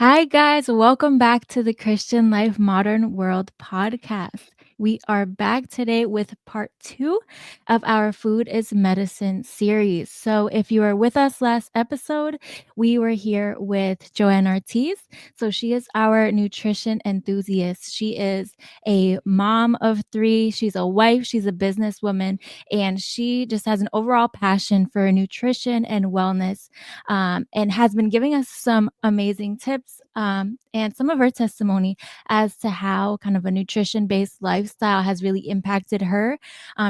Hi, guys. Welcome back to the Christian Life Modern World podcast. We are back today with part two of our Food is Medicine series. So, if you were with us last episode, we were here with Joanne Ortiz. So, she is our nutrition enthusiast. She is a mom of three, she's a wife, she's a businesswoman, and she just has an overall passion for nutrition and wellness and has been giving us some amazing tips and some of her testimony as to how kind of a nutrition based lifestyle has really impacted her.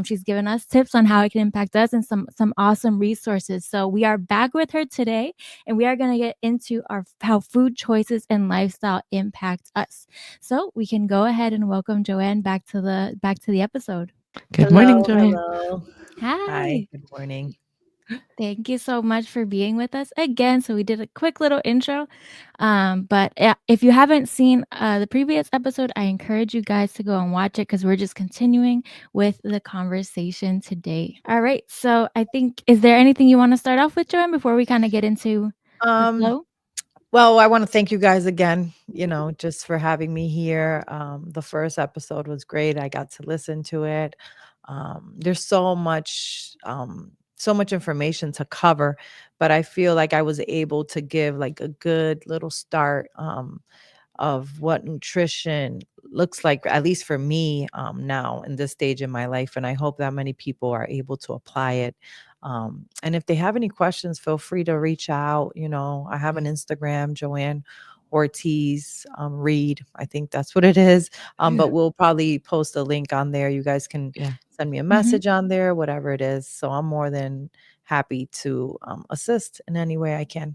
She's given us tips on how it can impact us and some awesome resources. So we are back with her today, and we are going to get into our how food choices and lifestyle impact us. So we can go ahead and welcome Joanne back to the episode. Good morning, Hello, Joanne. hello. Hi, Hi. good morning. Thank you so much for being with us again. So we did a quick little intro, but if you haven't seen the previous episode, I encourage you guys to go and watch it because we're just continuing with the conversation today. All right. So I think, is there anything you want to start off with, Joanne, before we kind of get into the Um, flow? well, I want to thank you guys again, just for having me here. The first episode was great. I got to listen to it. There's so much information to cover, but I feel like I was able to give like a good little start. Of what nutrition looks like, at least for me, now in this stage in my life. And I hope that many people are able to apply it. And if they have any questions, feel free to reach out. I have an Yeah. Instagram, Joanne Ortiz Reed. I think that's what it is. But we'll probably post a link on there. You guys can Yeah. send me a Hmm. message on there, whatever it is. So I'm more than happy to assist in any way I can.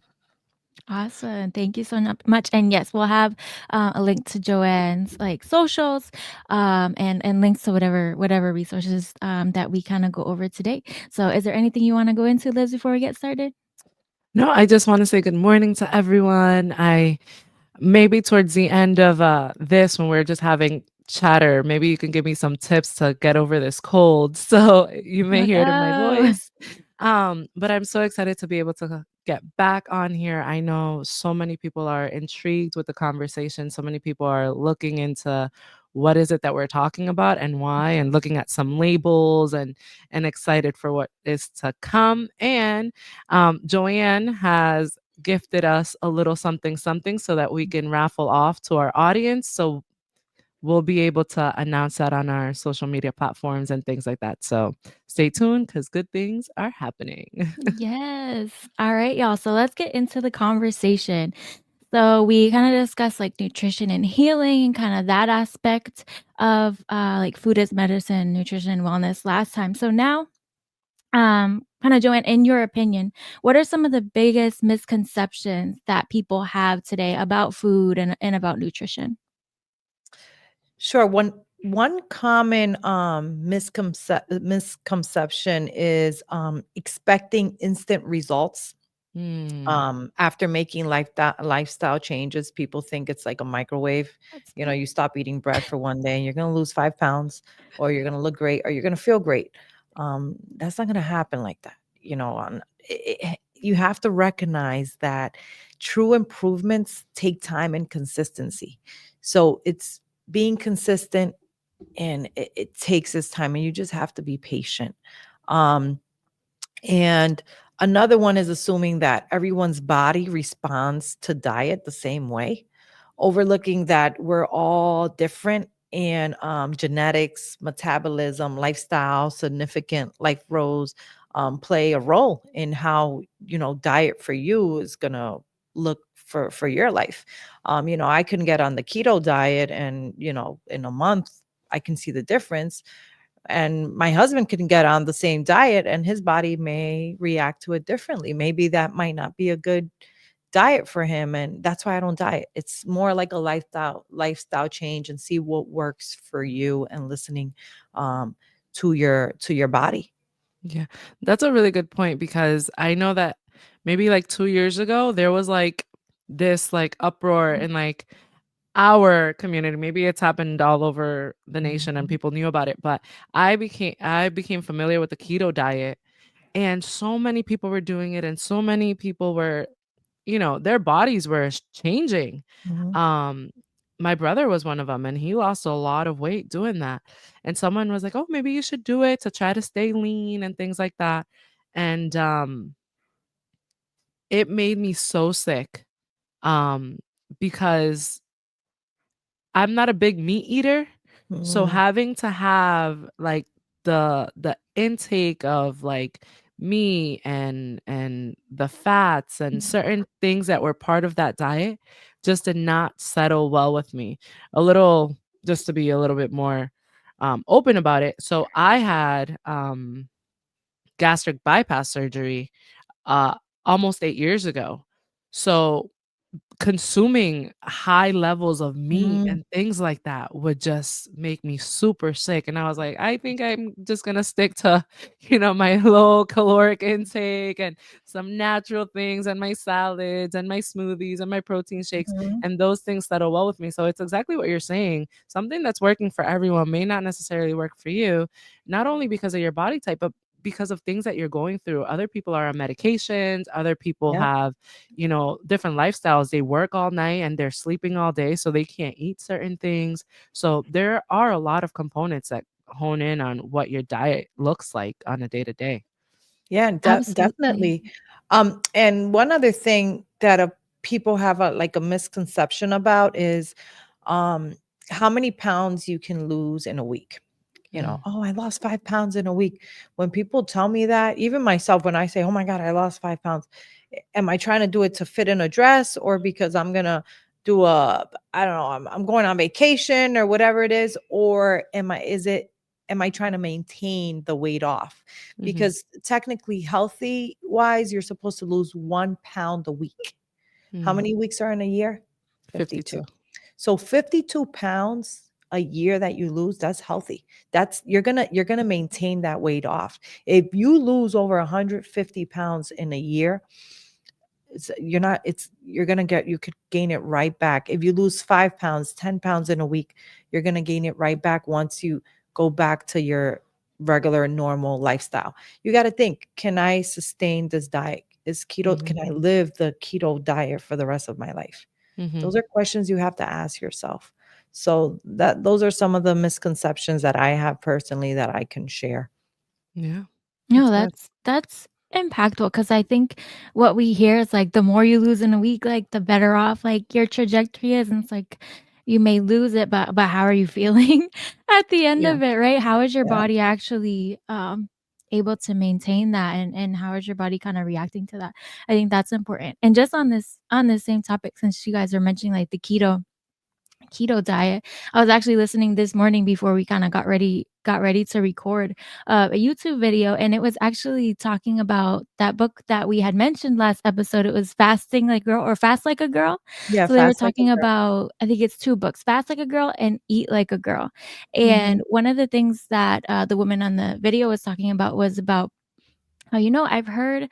Awesome. Thank you so much. And yes, we'll have a link to Joanne's like socials and links to whatever resources that we kind of go over today. So is there anything you want to go into, Liz, before we get started? No, I just want to say good morning to everyone. I maybe towards the end of this, when we're just having chatter, maybe you can give me some tips to get over this cold. So you may Oh hear it in my no. voice. But I'm so excited to be able to get back on here. I know so many people are intrigued with the conversation. So many people are looking into what is it that we're talking about and why, and looking at some labels and excited for what is to come. And Joanne has gifted us a little something something so that we can raffle off to our audience. So we'll be able to announce that on our social media platforms and things like that. So stay tuned because good things are happening. Yes. All right, y'all. So let's get into the conversation. So we kind of discussed like nutrition and healing and kind of that aspect of like food as medicine, nutrition and wellness last time. So now, kind of Joanne, in your opinion, what are some of the biggest misconceptions that people have today about food and about nutrition? Sure. One common misconception is expecting instant results. Hmm. After making lifestyle changes, people think it's like a microwave. That's You stop eating bread for one day and you're going to lose 5 pounds, or you're going to look great, or you're going to feel great. That's not going to happen like that. You have to recognize that true improvements take time and consistency. So it's being consistent, and it takes its time, and you just have to be patient. Um, and another one is assuming that everyone's body responds to diet the same way, overlooking that we're all different, and genetics, metabolism, lifestyle, significant life roles play a role in how diet for you is gonna look for your life. I can get on the keto diet, and in a month I can see the difference, and my husband can get on the same diet and his body may react to it differently. Maybe that might not be a good diet for him, and that's why I don't diet. It's more like a lifestyle change, and see what works for you, and listening um to your body. Yeah, that's a really good point because I know that maybe like 2 years ago, there was like this like uproar in like our community. Maybe it's happened all over the nation and Mhm. people knew about it, but I became familiar with the keto diet, and so many people were doing it and so many people were their bodies were changing. Mhm. Um, my brother was one of them, and he lost a lot of weight doing that. And someone was like, "Oh, maybe you should do it to try to stay lean and things like that." And it made me so sick, um, because I'm not a big meat eater, so Mhm. having to have, like, the intake of, like, meat and the fats and certain things that were part of that diet just did not settle well with me. A little Just to be a little bit more, open about it, so I had, gastric bypass surgery, uh, almost 8 years ago. So consuming high levels of meat Mhm. and things like that would just make me super sick, and I was like, "I think I'm just gonna stick to, my low caloric intake and some natural things and my salads and my smoothies and my protein shakes," Mhm. and those things settle well with me, so it's exactly what you're saying. Something that's working for everyone may not necessarily work for you, not only because of your body type, but because of things that you're going through. Other people are on medications, other people Yep. have different lifestyles. They work all night and they're sleeping all day, so they can't eat certain things. So there are a lot of components that hone in on what your diet looks like on a day to day. Yeah, Absolutely. definitely. And one other thing that people have a misconception about is um, how many pounds you can lose in a week. Mm, Oh, I lost 5 pounds in a week. When people tell me that, even myself, when I say, oh my God, I lost 5 pounds, am I trying to do it to fit in a dress or because I'm going to do I don't know, I'm going on vacation or whatever it is? Or am I trying to maintain the weight off? mhm, Because technically, healthy wise, you're supposed to lose 1 pound a week. How mm. many weeks are in a year? 52. 52. So 52 pounds a year that you lose, that's healthy. That's you're gonna maintain that weight off. If you lose over 150 pounds in a year, you're gonna get you could gain it right back. If you lose 5 pounds, 10 pounds in a week, you're gonna gain it right back once you go back to your regular normal lifestyle. You got to think, can I sustain this diet? Can Mhm, I live the keto diet for the rest of my life? mhm. Those are questions you have to ask yourself. So those are some of the misconceptions that I have personally that I can share. Yeah, No, that's good. that's impactful because I think what we hear is like the more you lose in a week, like the better off like your trajectory is. And it's like you may lose it, but how are you feeling at the end Yeah. of it, right? How is your Yeah. body actually able to maintain that and how is your body kind of reacting to that? I think that's important. And just on this same topic, since you guys are mentioning like the keto diet. I was actually listening this morning before we kinda got ready to record, a YouTube video, and it was actually talking about that book that we had mentioned last episode. It was Fasting Like a Girl or Fast Like a Girl. Yeah. So they were Fast like a talking girl. about I think it's 2 books, Fast Like a Girl and Eat Like a Girl. Hmm. And one of the things that, the woman on the video was talking about was about I've heard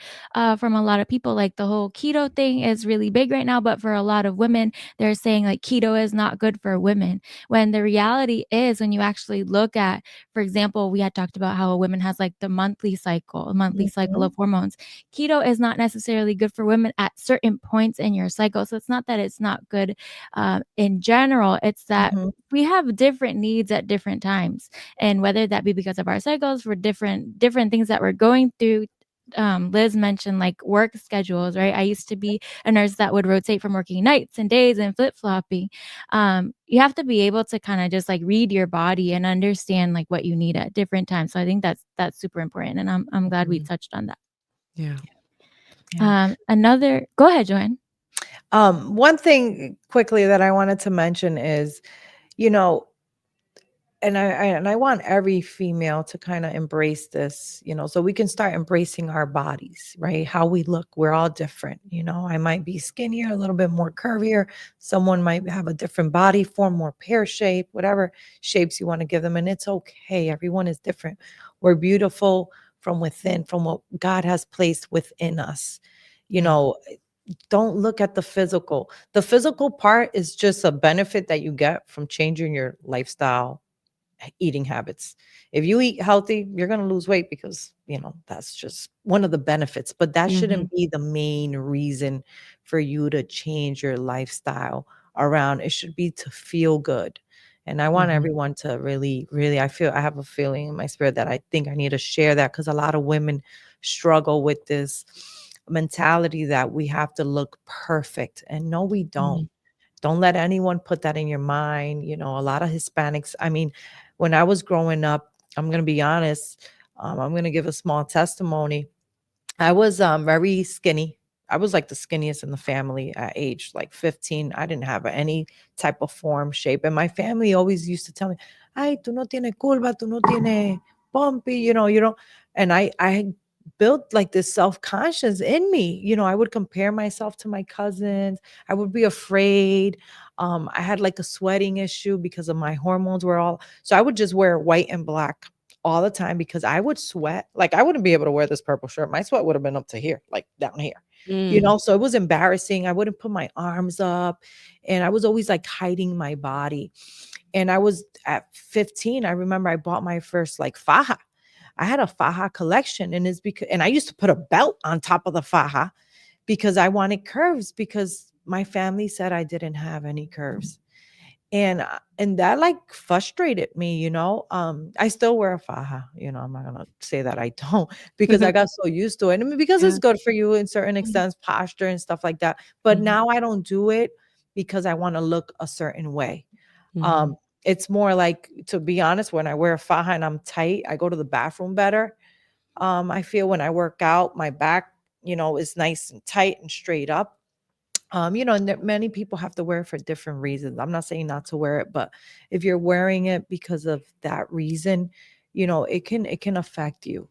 from a lot of people like the whole keto thing is really big right now, but for a lot of women, they're saying like keto is not good for women. When the reality is, when you actually look at, for example, we had talked about how a woman has like a monthly cycle Hmm. of hormones. Keto is not necessarily good for women at certain points in your cycle. So it's not that it's not good in general, it's that Hmm. we have different needs at different times, and whether that be because of our cycles for different things that we're going through. Liz mentioned like work schedules, right? I used to be a nurse that would rotate from working nights and days and flip-flopping. You have to be able to kind of just like read your body and understand like what you need at different times. So I think that's super important, and I'm glad we Hmm. touched on that. Yeah. Yeah. Another Go ahead, Joanne. One thing quickly that I wanted to mention is, you know, and I want every female to kind of embrace this, so we can start embracing our bodies, right? How we look, we're all different. I might be skinnier, a little bit more curvier. Someone might have a different body form, more pear shape, whatever shapes you want to give them, and it's okay. Everyone is different. We're beautiful from within, from what God has placed within us. You Yeah. know, don't look at the physical. The physical part is just a benefit that you get from changing your lifestyle eating habits. If you eat healthy, you're going to lose weight because, that's just one of the benefits, but that Mhm. shouldn't be the main reason for you to change your lifestyle around. It should be to feel good. And I want Mhm. everyone to really, really, I have a feeling in my spirit that I think I need to share that, because a lot of women struggle with this mentality that we have to look perfect. And no, we don't. Mhm. Don't let anyone put that in your mind. A lot of Hispanics, I mean, when I was growing up, I'm going to be honest, I'm going to give a small testimony. I was very skinny. I was like the skinniest in the family at age like 15. I didn't have any type of form, shape. And my family always used to tell me, ay, tú no tienes curva, tú no tienes bumpy, you don't. And I built like this self-conscious in me. I would compare myself to my cousins. I would be afraid. I had like a sweating issue because of my hormones were all, so I would just wear white and black all the time because I would sweat. Like I wouldn't be able to wear this purple shirt. My sweat would have been up to here, like down here. Mm. So it was embarrassing. I wouldn't put my arms up, and I was always like hiding my body. And I was at 15, I remember I bought my first like faja. I had a faja collection, and it's because, and I used to put a belt on top of the faja because I wanted curves, because my family said I didn't have any curves. And that like frustrated me, I still wear a faja, I'm not gonna say that I don't, because I got so used to it. I mean, because it's Yeah. good for you in certain Mhm. extents, posture and stuff like that. But Mhm. now I don't do it because I want to look a certain way. Mhm. um it's more like, to be honest, when I wear a faja and I'm tight, I go to the bathroom better. I feel when I work out, my back, is nice and tight and straight up. And many people have to wear it for different reasons. I'm not saying not to wear it, but if you're wearing it because of that reason, it can affect you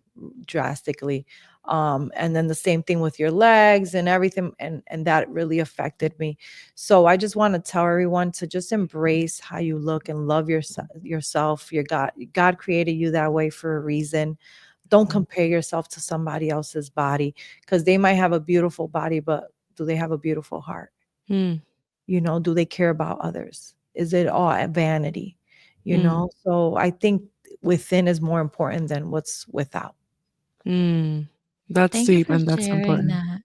drastically. And then the same thing with your legs and everything, and that really affected me. So I just want to tell everyone to just embrace how you look and love yourself. Your God created you that way for a reason. Don't compare yourself to somebody else's body, because they might have a beautiful body, but do they have a beautiful heart? Mm. Do they care about others? Is it all a vanity? Mm. So I think within is more important than what's without. Mm. That's Thank you deep for and that's sharing important. that.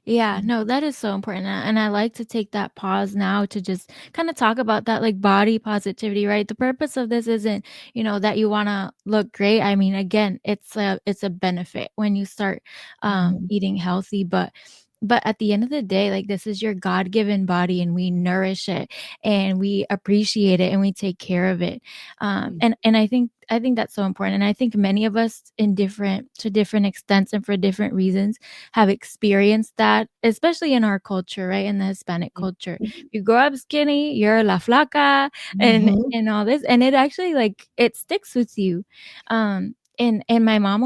Yeah, Mm. no, that is so important, and I like to take that pause now to just kinda talk about that, like, body positivity, right? The purpose of this isn't, that you wanna look great. I mean, again, it's a benefit when you start, Mhm. eating healthy, but at the end of the day, like, this is your God-given body, and we nourish it, and we appreciate it, and we take care of it. And I think that's so important, and I think many of us in different extents and for different reasons have experienced that, especially in our culture, right? In the Hispanic culture. You grow up skinny, you're la flaca and Mhm. and all this, and it actually, like, it sticks with you. And my mom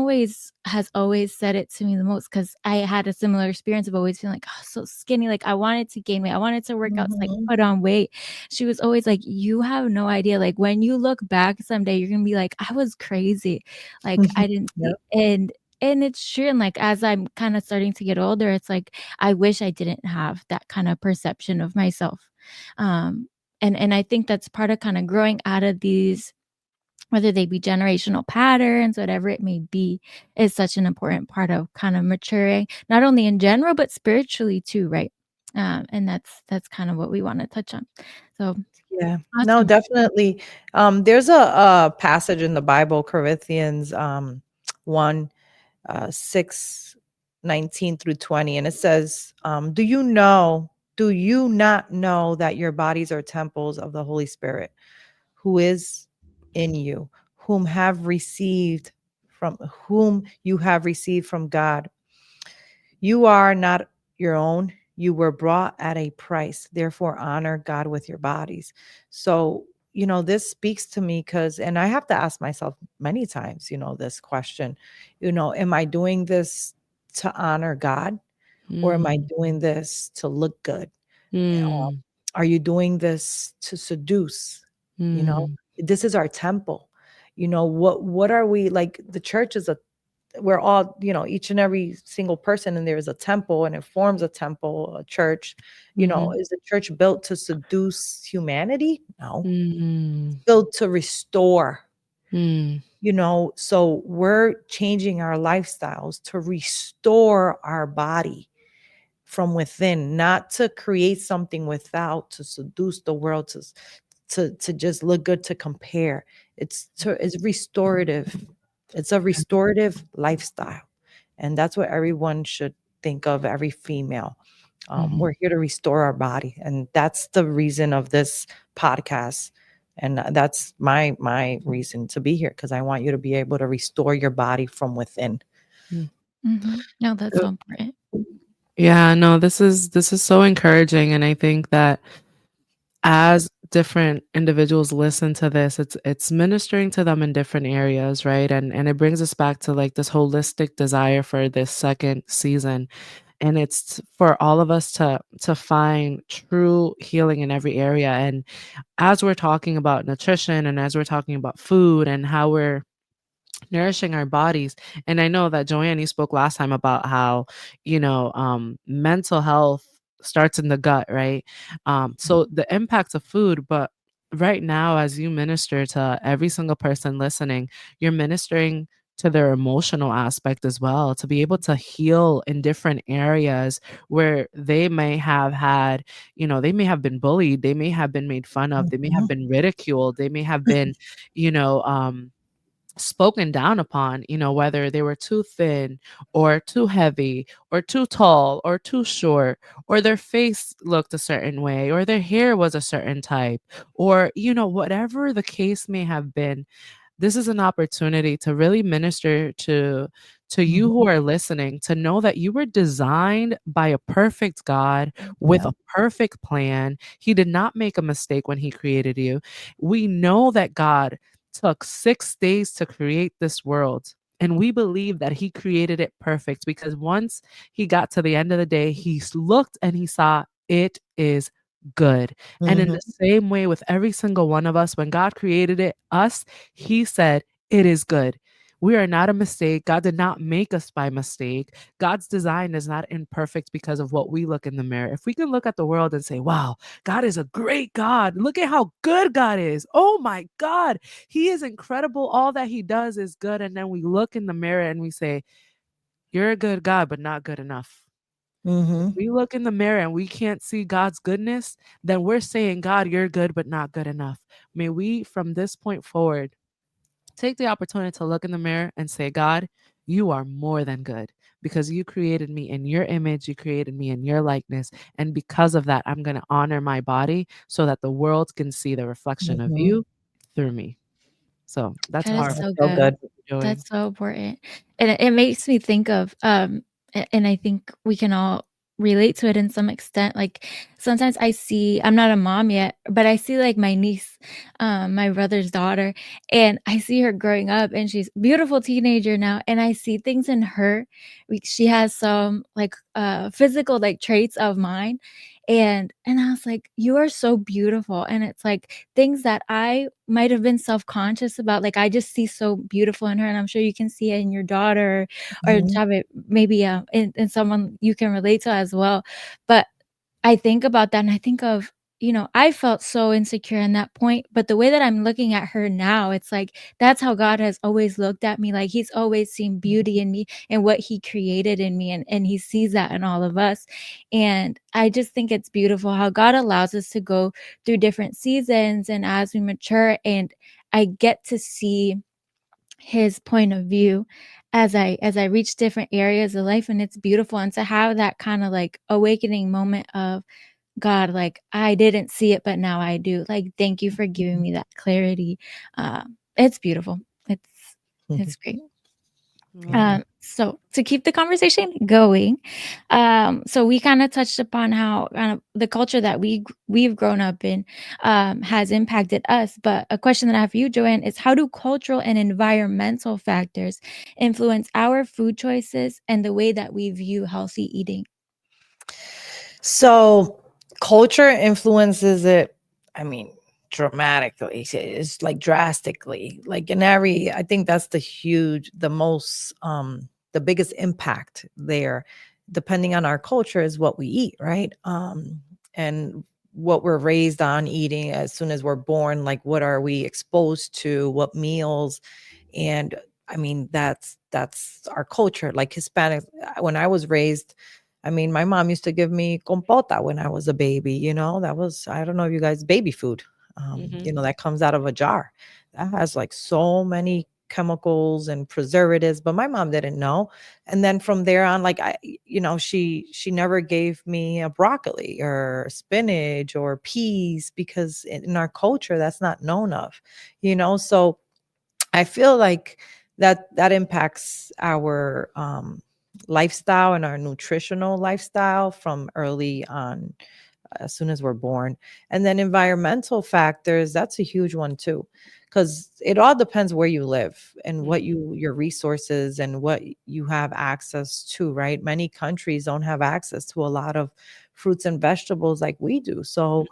has always said it to me the most, because I had a similar experience of always feeling like, "Oh, so skinny," like, I wanted to gain weight, I wanted to work out to, like, Mhm. put on weight. She was always like, "You have no idea, like, when you look back someday, you're gonna be like, 'I was crazy.' Like, I didn't see." Yep. And it's true, and, like, as I'm kinda starting to get older, it's like, I wish I didn't have that kinda perception of myself. And I think that's part of kinda growing out of these, whether they be generational patterns, whatever it may be, is such an important part of kind of maturing, not only in general, but spiritually too, right? And that's kind of what we wanna touch on. So, Yeah. No, awesome. definitely. There's a passage in the Bible, Corinthians 1, 6, 19 through 20, and it says, do you not know that your bodies are temples of the Holy Spirit, who is in you, from whom you have received from God? You are not your own. You were brought at a price. Therefore, honor God with your bodies. So, this speaks to me, and I have to ask myself many times, this question, am I doing this to honor God, or am I Mm. doing this to look good? Uh, Mm. Are you doing this to seduce? You know, Mm. this is our temple. What are we like? The church is we're all, each and every single person in there is a temple, and it forms a temple, a church. Mhm. Is the church built to seduce humanity? No. Mm. It's built to restore. Mm. So we're changing our lifestyles to restore our body from within, not to create something without, to seduce the world, to just look good, to compare. It's restorative. It's a restorative lifestyle, and that's what everyone should think of. Every female, Mhm. we're here to restore our body, and that's the reason of this podcast. And that's my reason to be here, because I want you to be able to restore your body from within. Mm. Mhm. No, that's Uh, so important. Yeah, no, this is so encouraging, and I think that as different individuals listen to this, it's ministering to them in different areas, right? And it brings us back to like this holistic desire for this second season. And it's for all of us to find true healing in every area. And as we're talking about nutrition and as we're talking about food and how we're nourishing our bodies. And I know that Joanne, you spoke last time about how, mental health starts in the gut, right? So the impacts of food, but right now, as you minister to every single person listening, you're ministering to their emotional aspect as well, to be able to heal in different areas where they may have had, they may have been bullied, they may have been made fun of, they may have Mhm. been ridiculed, they may have been, you know, spoken down upon, whether they were too thin or too heavy or too tall or too short, or their face looked a certain way, or their hair was a certain type, or, whatever the case may have been. This is an opportunity to really minister to you Mhm. who are listening, to know that you were designed by a perfect God with Yeah. a perfect plan. He did not make a mistake when he created you. We know that God took 6 days to create this world, and we believe that he created it perfect, because once he got to the end of the day, looked and he saw it is good. And in Mhm. the same way with every single one of us, when God created us, he said, "It is good." We are not a mistake. God did not make us by mistake. God's design is not imperfect because of what we look in the mirror. If we can look at the world and say, "Wow, God is a great God. Look at how good God is. Oh my God, he is incredible. All that he does is good." And then we look in the mirror and we say, "You're a good God, but not good enough." If Mhm. we look in the mirror and we can't see God's goodness, then we're saying, "God, you're good, but not good enough." May we, from this point forward, take the opportunity to look in the mirror and say, "God, you are more than good, because you created me in your image, you created me in your likeness. And because of that, I'm going to honor my body so that the world can see the reflection of Mhm. you through me." So that's That is powerful. That's so so good. good. What you're doing. That's so important. And it makes me think of, and I think we can all relate to it in some extent. Like sometimes I'm not a mom yet, but I see like my niece, my brother's daughter, and I see her growing up and she's a beautiful teenager now. And I see things in her. She has some like physical like traits of mine. And I was like, you are so beautiful. And it's like things that I might have been self-conscious about, like, I just see so beautiful in her, and I'm sure you can see it in your daughter or Mhm. have it maybe, in someone you can relate to as well. But I think about that and I think of, I felt so insecure in that point, but the way that I'm looking at her now, it's like that's how God has always looked at me. Like he's always seen beauty in me and what he created in me and he sees that in all of us. And I just think it's beautiful how God allows us to go through different seasons and as we mature and I get to see his point of view as I reach different areas of life and it's beautiful and to have that kind of like awakening moment of God, like, I didn't see it, but now I do. Like, thank you for giving me that clarity. It's beautiful. It's Mhm. it's great. Love it. So to keep the conversation going, so we kind of touched upon how kind of the culture that we've grown up in has impacted us. But a question that I have for you, Joanne, is how do cultural and environmental factors influence our food choices and the way that we view healthy eating? So culture influences it, I mean, dramatically. It's like drastically. Like in every, I think that's the biggest impact there. Depending on our culture is what we eat, right? And what we're raised on eating as soon as we're born, like what are we exposed to, what meals. And I mean, that's our culture. Like Hispanic, when I was raised, I mean, my mom used to give me compota when I was a baby. That was, I don't know if you guys, baby food. Mhm. That comes out of a jar. That has like so many chemicals and preservatives, but my mom didn't know. And then from there on, like she never gave me a broccoli or spinach or peas, because in our culture that's not known of. So I feel like that impacts our lifestyle and our nutritional lifestyle from early on, as soon as we're born. And then environmental factors, that's a huge one too, because it all depends where you live and what Mhm. your resources and what you have access to, right? Many countries don't have access to a lot of fruits and vegetables like we do. So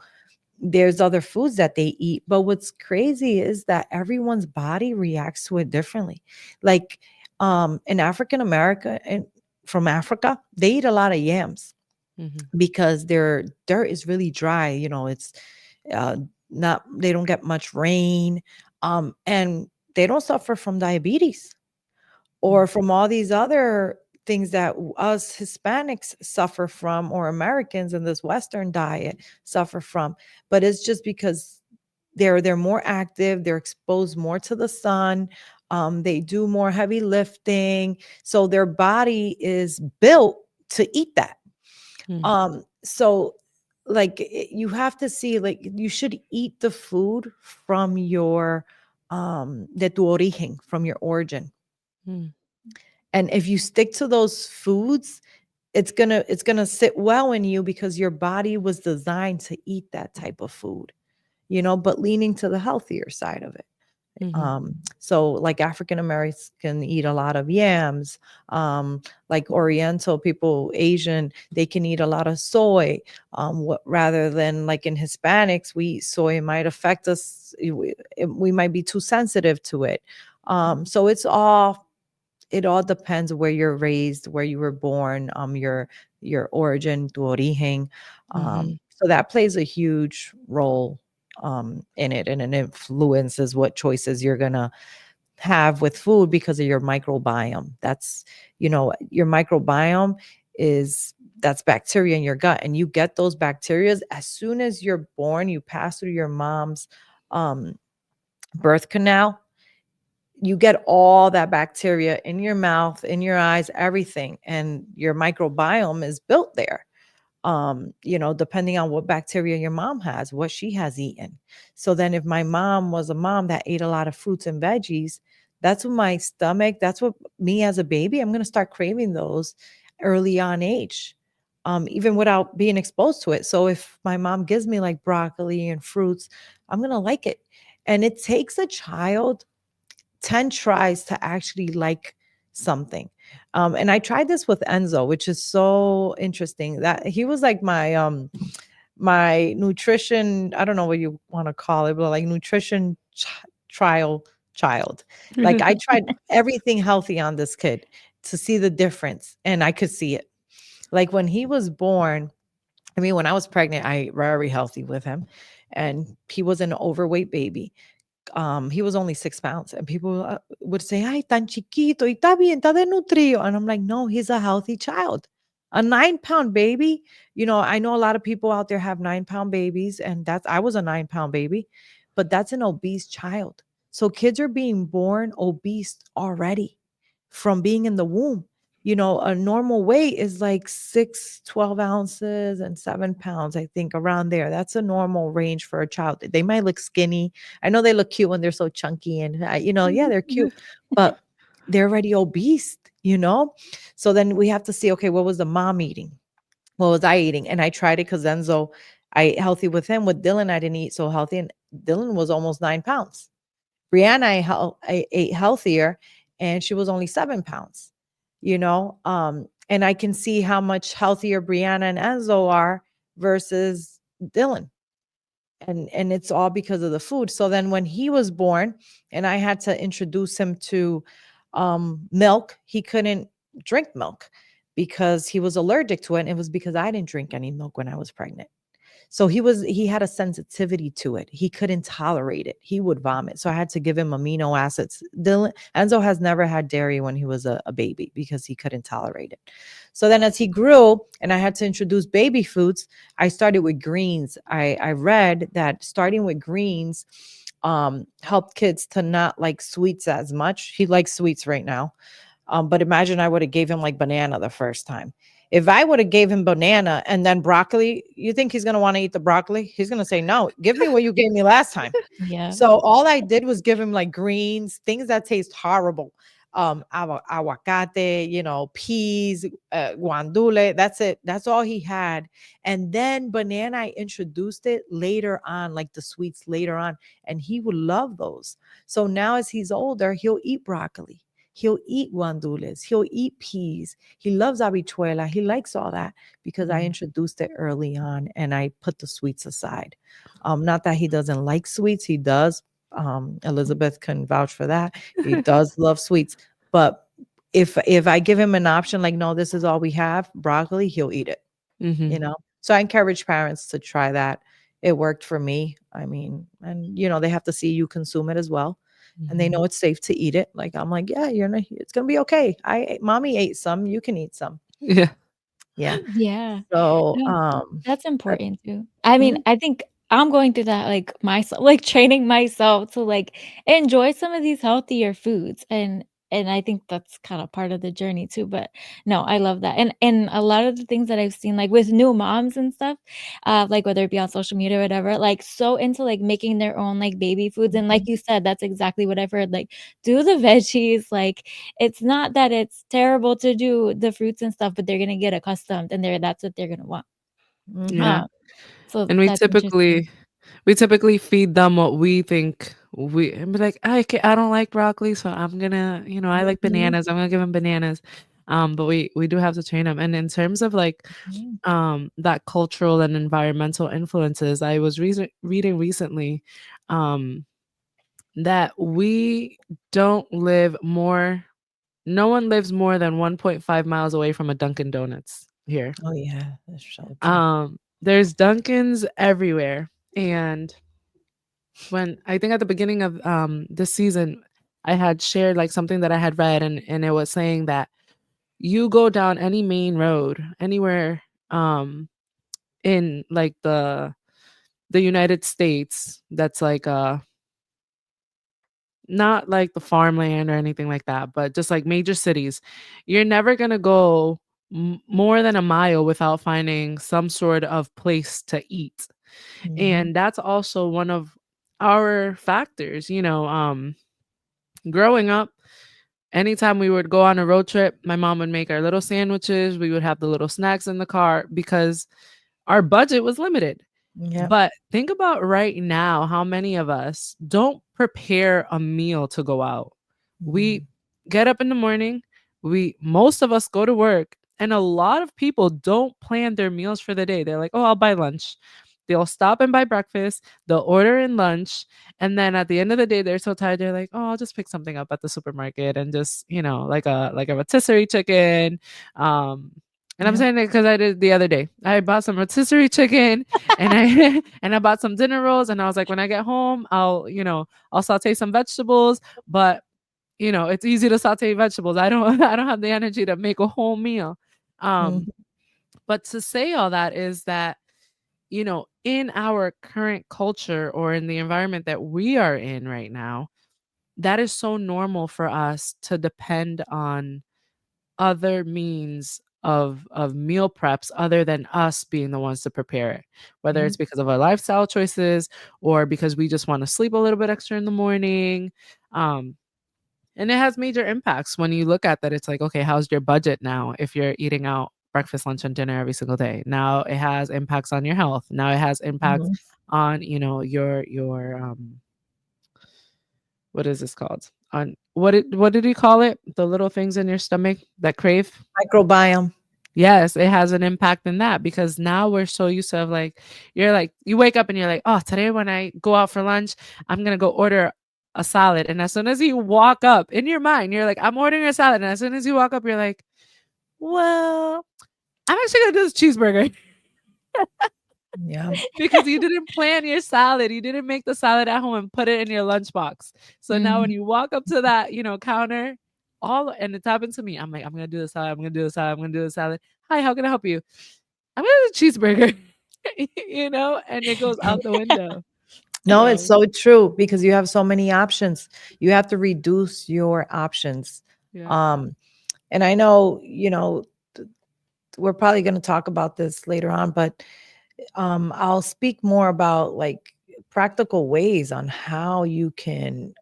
there's other foods that they eat. But what's crazy is that everyone's body reacts to it differently. Like in African America and from Africa, they eat a lot of yams Mhm. because their dirt is really dry. It's uh, not, they don't get much rain, and they don't suffer from diabetes or Mhm. from all these other things that us Hispanics suffer from, or Americans in this Western diet suffer from. But it's just because they're more active, they're exposed more to the sun, they do more heavy lifting, so their body is built to eat that. Mhm. So like you have to see, like you should eat the food from your de tu origen, from your origin. Mhm. And if you stick to those foods, it's gonna sit well in you because your body was designed to eat that type of food, but leaning to the healthier side of it. Mhm. So like African Americans can eat a lot of yams, like Oriental people, Asian, they can eat a lot of soy. Rather than like in Hispanics, we eat soy, it might affect us. We might be too sensitive to it. So it all depends where you're raised, where you were born, your origin, tu origen. Mhm. So that plays a huge role in it, and it influences what choices you're gonna have with food because of your microbiome. Your microbiome is that's bacteria in your gut, and you get those bacteria as soon as you're born. You pass through your mom's um, birth canal, you get all that bacteria in your mouth, in your eyes, everything. And your microbiome is built there. Depending on what bacteria your mom has, what she has eaten. So then if my mom was a mom that ate a lot of fruits and veggies, that's what my stomach, that's what me as a baby, I'm going to start craving those early on age. Even without being exposed to it. So if my mom gives me like broccoli and fruits, I'm going to like it. And it takes a child 10 tries to actually like something. And I tried this with Enzo, which is so interesting that he was like my nutrition, I don't know what you want to call it, but like nutrition trial child. Like I tried everything healthy on this kid to see the difference, and I could see it. Like when he was born, I mean, when I was pregnant, I very healthy with him, and he was an overweight baby. He was only 6 pounds, and people would say, "Ay, tan chiquito, y está bien, está desnutrido." And I'm like, no, he's a healthy child. A 9 pound baby, I know a lot of people out there have 9 pound babies, and I was a 9 pound baby, but that's an obese child. So kids are being born obese already from being in the womb. A normal weight is like 6, 12 ounces and 7 pounds, I think, around there. That's a normal range for a child. They might look skinny. I know they look cute when they're so chunky and, yeah, they're cute, but they're already obese. So then we have to see, okay, what was the mom eating? What was I eating? And I tried it because Enzo, I ate healthy with him. With Dylan, I didn't eat so healthy. And Dylan was almost 9 pounds. Brianna, I ate healthier, and she was only 7 pounds. And I can see how much healthier Brianna and Enzo are versus Dylan, and it's all because of the food. So then when he was born and I had to introduce him to milk, he couldn't drink milk because he was allergic to it, and it was because I didn't drink any milk when I was pregnant. So he had a sensitivity to it. He couldn't tolerate it. He would vomit. So I had to give him amino acids. Dylan Enzo has never had dairy when he was a baby because he couldn't tolerate it. So then as he grew and I had to introduce baby foods, I started with greens. I read that starting with greens helped kids to not like sweets as much. He likes sweets right now. But imagine I would have gave him like banana the first time. If I would have gave him banana and then broccoli, you think he's gonna want to eat the broccoli? He's gonna say, "No, give me what you gave me last time." Yeah. So all I did was give him like greens, things that taste horrible. Aguacate, peas, guandule. That's it. That's all he had. And then banana, I introduced it later on, like the sweets later on, and he would love those. So now as he's older, he'll eat broccoli. He'll eat guandules. He'll eat peas. He loves habichuela. He likes all that because I Mm. introduced it early on and I put the sweets aside. Not that he doesn't like sweets, he does. Elizabeth can vouch for that. He does love sweets, but if I give him an option like, no, this is all we have, broccoli, he'll eat it. Mhm. So I encourage parents to try that. It worked for me. I mean, and they have to see you consume it as well, and they Mhm. know it's safe to eat it. Like I'm like, yeah, it's gonna be okay. Mommy ate some, you can eat some. Yeah. Yeah. Yeah. So No, that's that, important too. I mean, mhm, I think I'm going through that, like, myself, like, training myself to, like, enjoy some of these healthier foods, and I think that's kinda part of the journey too, but no, I love that, and a lot of the things that I've seen, like, with new moms and stuff, like, whether it be on social media or whatever, like, so into, like, making their own, like, baby foods, and like mhm, you said, that's exactly what I've heard, like, do the veggies, like, it's not that it's terrible to do the fruits and stuff, but they're gonna get accustomed, and that's what they're gonna want. Yeah. mhm, Uh, so And we that's interesting. typically feed them what we think we and be like, I don't like broccoli, so I'm gonna, I like mhm, bananas. I'm gonna give them bananas. But we do have to train them. And in terms of like mhm. that cultural and environmental influences, I was reading recently um that we don't live more no one lives more than 1.5 miles away from a Dunkin' Donuts here. Oh yeah, that's so true. There's Dunkins everywhere, and when I think at the beginning of this season, I had shared like something that I had read, and it was saying that you go down any main road anywhere in like the United States that's like not like the farmland or anything like that, but just like major cities, you're never gonna go more than a mile without finding some sort of place to eat. Mhm, And that's also one of our factors, growing up, anytime we would go on a road trip, my mom would make our little sandwiches, we would have the little snacks in the car because our budget was limited. yep, But think about right now how many of us don't prepare a meal to go out. We mhm, get up in the morning, most of us go to work, and a lot of people don't plan their meals for the day. They're like, "Oh, I'll buy lunch." They'll stop and buy breakfast, they'll order in lunch, and then at the end of the day they're so tired they're like, "Oh, I'll just pick something up at the supermarket and just, like a rotisserie chicken." Um and I'm yep, saying it because I did the other day. I bought some rotisserie chicken and I and I bought some dinner rolls and I was like, when I get home, I'll saute some vegetables, but it's easy to saute vegetables. I don't I don't have the energy to make a whole meal. Um, mhm, but to say all that is that, in our current culture or in the environment that we are in right now, that is so normal for us to depend on other means of meal preps other than us being the ones to prepare it, whether mhm, it's because of our lifestyle choices or because we just want to sleep a little bit extra in the morning. um and it has major impacts when you look at that. It's like, okay, how's your budget now if you're eating out breakfast, lunch, and dinner every single day? Now it has impacts on your health. Now it has impacts mhm. on, your what is this called? On what did he call it? The little things in your stomach that crave? Microbiome. Yes, it has an impact in that because now we're so used to like you're like you wake up and you're like, oh, today when I go out for lunch, I'm gonna go order a salad. And as soon as you walk up in your mind, you're like, I'm ordering a salad. And as soon as you walk up, you're like, well, I'm actually gonna do this cheeseburger. Yeah. because you didn't plan your salad. You didn't make the salad at home and put it in your lunchbox. So now when Mhm. you walk up to that, counter, and it's happened to me. I'm like, I'm gonna do the salad. I'm gonna do the salad. I'm gonna do the salad. Hi, how can I help you? I'm gonna do a cheeseburger. And it goes out the window. No, it's So so true because you have so many options. You have to reduce your options. yeah. Um, and I know, we're probably going to talk about this later on, but I'll speak more about like practical ways on how you can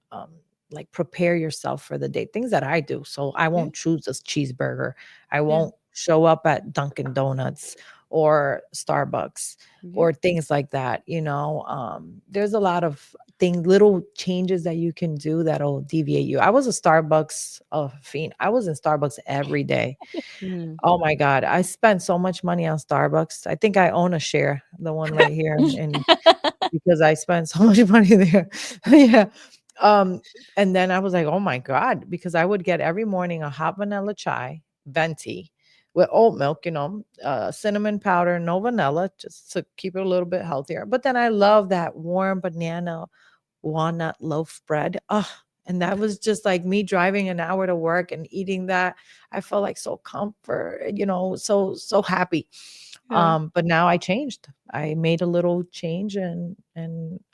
like prepare yourself for the day. Things that I do. So I Yeah. won't choose a cheeseburger. I Yeah. won't show up at Dunkin' Donuts or Starbucks Yep. or things like that. There's a lot of things, little changes that you can do that'll deviate you. I was a Starbucks fiend. I was in Starbucks every day. Mm. Oh my god, I spent so much money on Starbucks. I think I own a share, the one right here, and because I spent so much money there. Yeah. Um, and then I was like, "Oh my god," because I would get every morning a hot vanilla chai, venti, with oat milk, cinnamon powder, no vanilla, just to keep it a little bit healthier. But then I love that warm banana walnut loaf bread. Oh, and that was just like me driving an hour to work and eating that. I felt like so comfort, so happy. Yeah. But now I changed. I made a little change and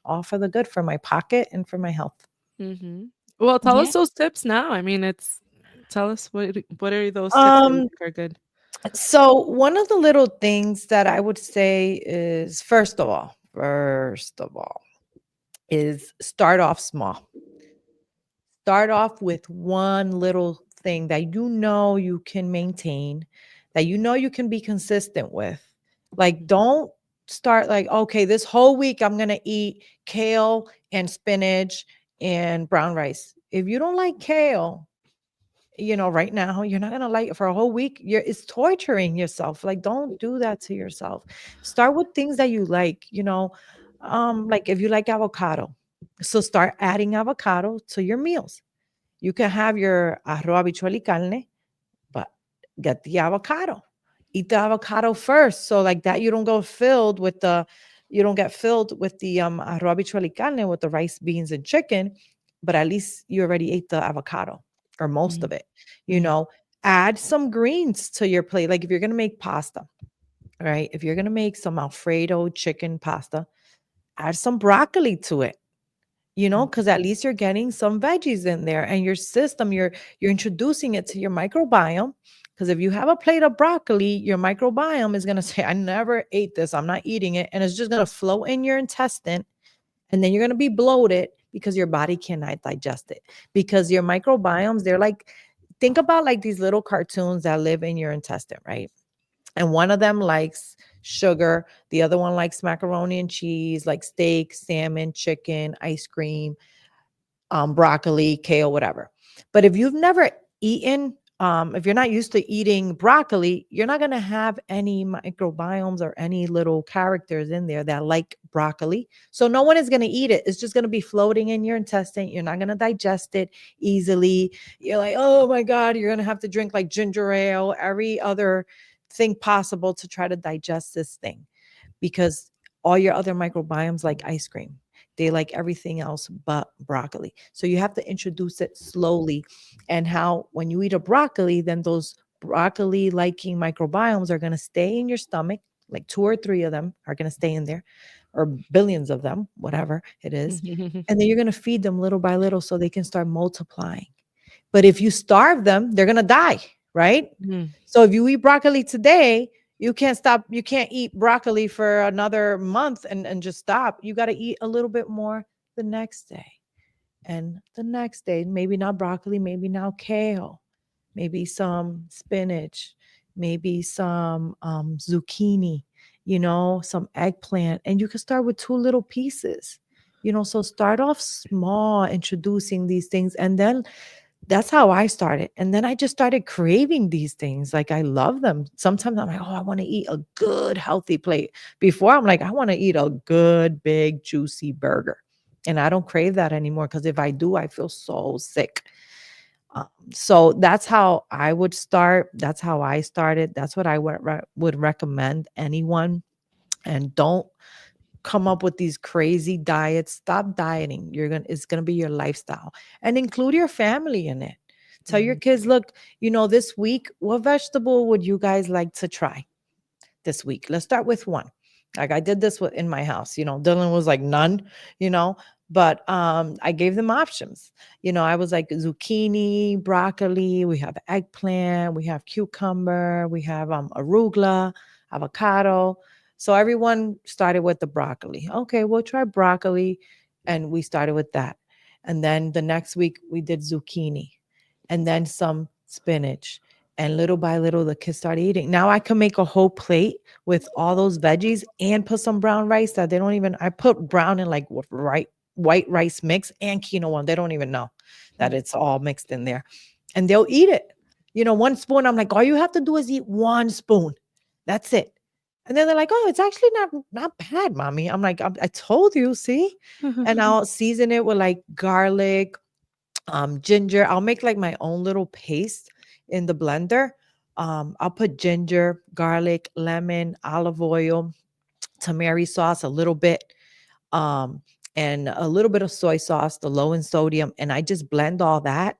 all for the good for my pocket and for my health. Mhm. Well, tell Yeah. us those tips now. I mean, it's tell us what are those tips that you Um, think are good? so one of the little things that I would say is first of all, is start off small. Start off with one little thing that you can maintain, that you can be consistent with. Like, don't start like, okay, this whole week I'm going to eat kale and spinach and brown rice. If you don't like kale, right now, you're not going to like it for a whole week. It's torturing yourself. Like, don't do that to yourself. Start with things that you like if you like avocado. So start adding avocado to your meals. You can have your arroz, habichuela y carne, but get the avocado. Eat the avocado first. So like that you don't get filled with the arroz, habichuela y carne with the rice, beans, and chicken, but at least you already ate the avocado or most Mhm. of it. You Mhm. know, add some greens to your plate. Like if you're gonna make pasta, right? If you're gonna make some Alfredo chicken pasta, add some broccoli to it, Mhm. because at least you're getting some veggies in there and your system, you're introducing it to your microbiome. Because if you have a plate of broccoli, your microbiome is going to say, I never ate this, I'm not eating it. And it's just going to flow in your intestine. And then you're going to be bloated because your body cannot digest it. Because your microbiomes, they're like, think about like these little cartoons that live in your intestine, right? And one of them likes sugar, the other one likes macaroni and cheese, like steak, salmon, chicken, ice cream, broccoli, kale, whatever. But if you've never eaten, if you're not used to eating broccoli, you're not going to have any microbiomes or any little characters in there that like broccoli. So no one is going to eat it. It's just going to be floating in your intestine. You're not going to digest it easily. You're like, oh my God, you're going to have to drink like ginger ale, every other thing possible to try to digest this thing because all your other microbiomes like ice cream. They like everything else but broccoli. So you have to introduce it slowly. And how, when you eat a broccoli, then those broccoli liking microbiomes are going to stay in your stomach, like two or three of them are going to stay in there, or billions of them, whatever it is. And then you're going to feed them little by little so they can start multiplying. But if you starve them, they're going to die, right? Mhm. So if you eat broccoli today, you can't eat broccoli for another month and just stop. You got to eat a little bit more the next day and the next day. Maybe not broccoli, maybe now kale, maybe some spinach, maybe some zucchini, some eggplant. And you can start with two little pieces. So start off small, introducing these things, and then that's how I started. And then I just started craving these things. Like I love them. Sometimes I'm like, oh, I want to eat a good, healthy plate. Before I'm like, I want to eat a good, big, juicy burger. And I don't crave that anymore because if I do, I feel so sick. So that's how I would start. That's how I started. That's what I would recommend anyone. And don't come up with these crazy diets. Stop dieting. It's gonna be your lifestyle. And include your family in it. Tell your Mhm. kids, look, this week, what vegetable would you guys like to try this week? Let's start with one. Like I did this in my house. Dylan was like none, you know, but I gave them options. I was like zucchini, broccoli, we have eggplant, we have cucumber, we have arugula, avocado. So everyone started with the broccoli. Okay, we'll try broccoli. And we started with that. And then the next week we did zucchini and then some spinach. And little by little, the kids started eating. Now I can make a whole plate with all those veggies and put some brown rice that they don't even. I put brown in like white rice mix and quinoa. They don't even know that it's all mixed in there, and they'll eat it. 1 spoon. I'm like, all you have to do is eat 1 spoon. That's it. And then they're like, oh, it's actually not bad, mommy. I'm like, I told you, see. And I'll season it with like garlic, ginger. I'll make like my own little paste in the blender. I'll put ginger, garlic, lemon, olive oil, tamari sauce, a little bit, um, and a little bit of soy sauce, the low in sodium, and I just blend all that.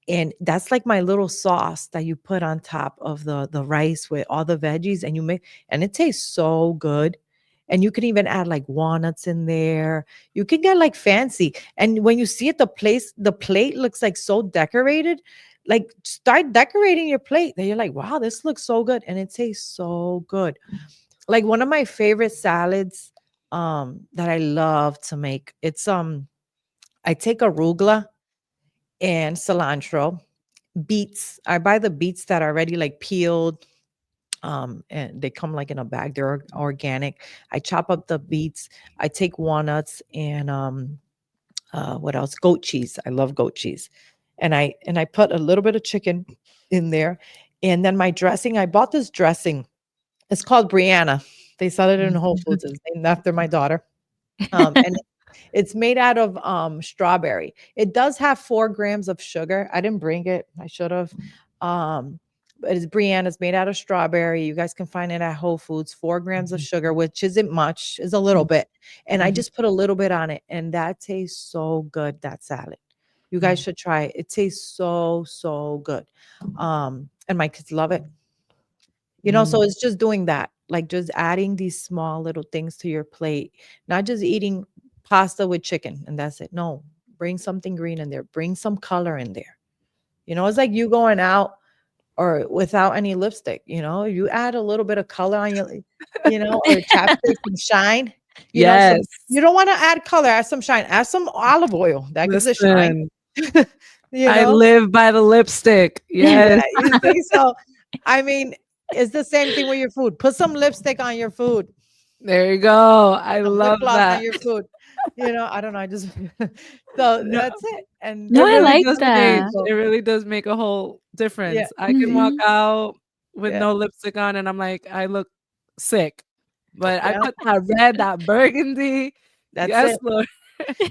And that's like my little sauce that you put on top of the rice with all the veggies, and you make, and it tastes so good. And you can even add like walnuts in there. You can get like fancy. And when you see it, the plate looks like so decorated. Like start decorating your plate. Then you're like, wow, this looks so good. And it tastes so good. Like one of my favorite salads that I love to make. I take arugula and cilantro, beets. I buy the beets that are already like peeled, and they come like in a bag. They're organic. I chop up the beets. I take walnuts and what else? Goat cheese. I love goat cheese, and I put a little bit of chicken in there, and then my dressing. I bought this dressing. It's called Brianna. They sell it in Whole Foods. It's named after my daughter. And it's made out of strawberry. It does have 4 grams of sugar. I didn't bring it. I should have. Um, but it's Brianna. It's made out of strawberry. You guys can find it at Whole Foods. 4 grams of sugar, which isn't much, is a little bit. And I just put a little bit on it, and that tastes so good. That salad. You guys should try it. It tastes so, so good. And my kids love it. So it's just doing that, like just adding these small little things to your plate, not just eating pasta with chicken and that's it. No, bring something green in there, bring some color in there. It's like you going out or without any lipstick, you add a little bit of color on or chapstick, some shine, some, Yes. you don't want to add color, add some shine, add some olive oil that gives it shine. Listen, you I know, live by the lipstick. yeah, Yes. you see, so I mean, it's the same thing with your food. Put some lipstick on your food, There you go. I some lip love gloss on that. your food. I don't know. I just so No, that's it. And No, it I really like does it's that. change. simple. It really does make a whole Yeah, difference. I can walk Mhm. out with yeah, no lipstick on and I'm like, I look sick. But I yeah. put that red, that burgundy. That's Yes, it. Lord.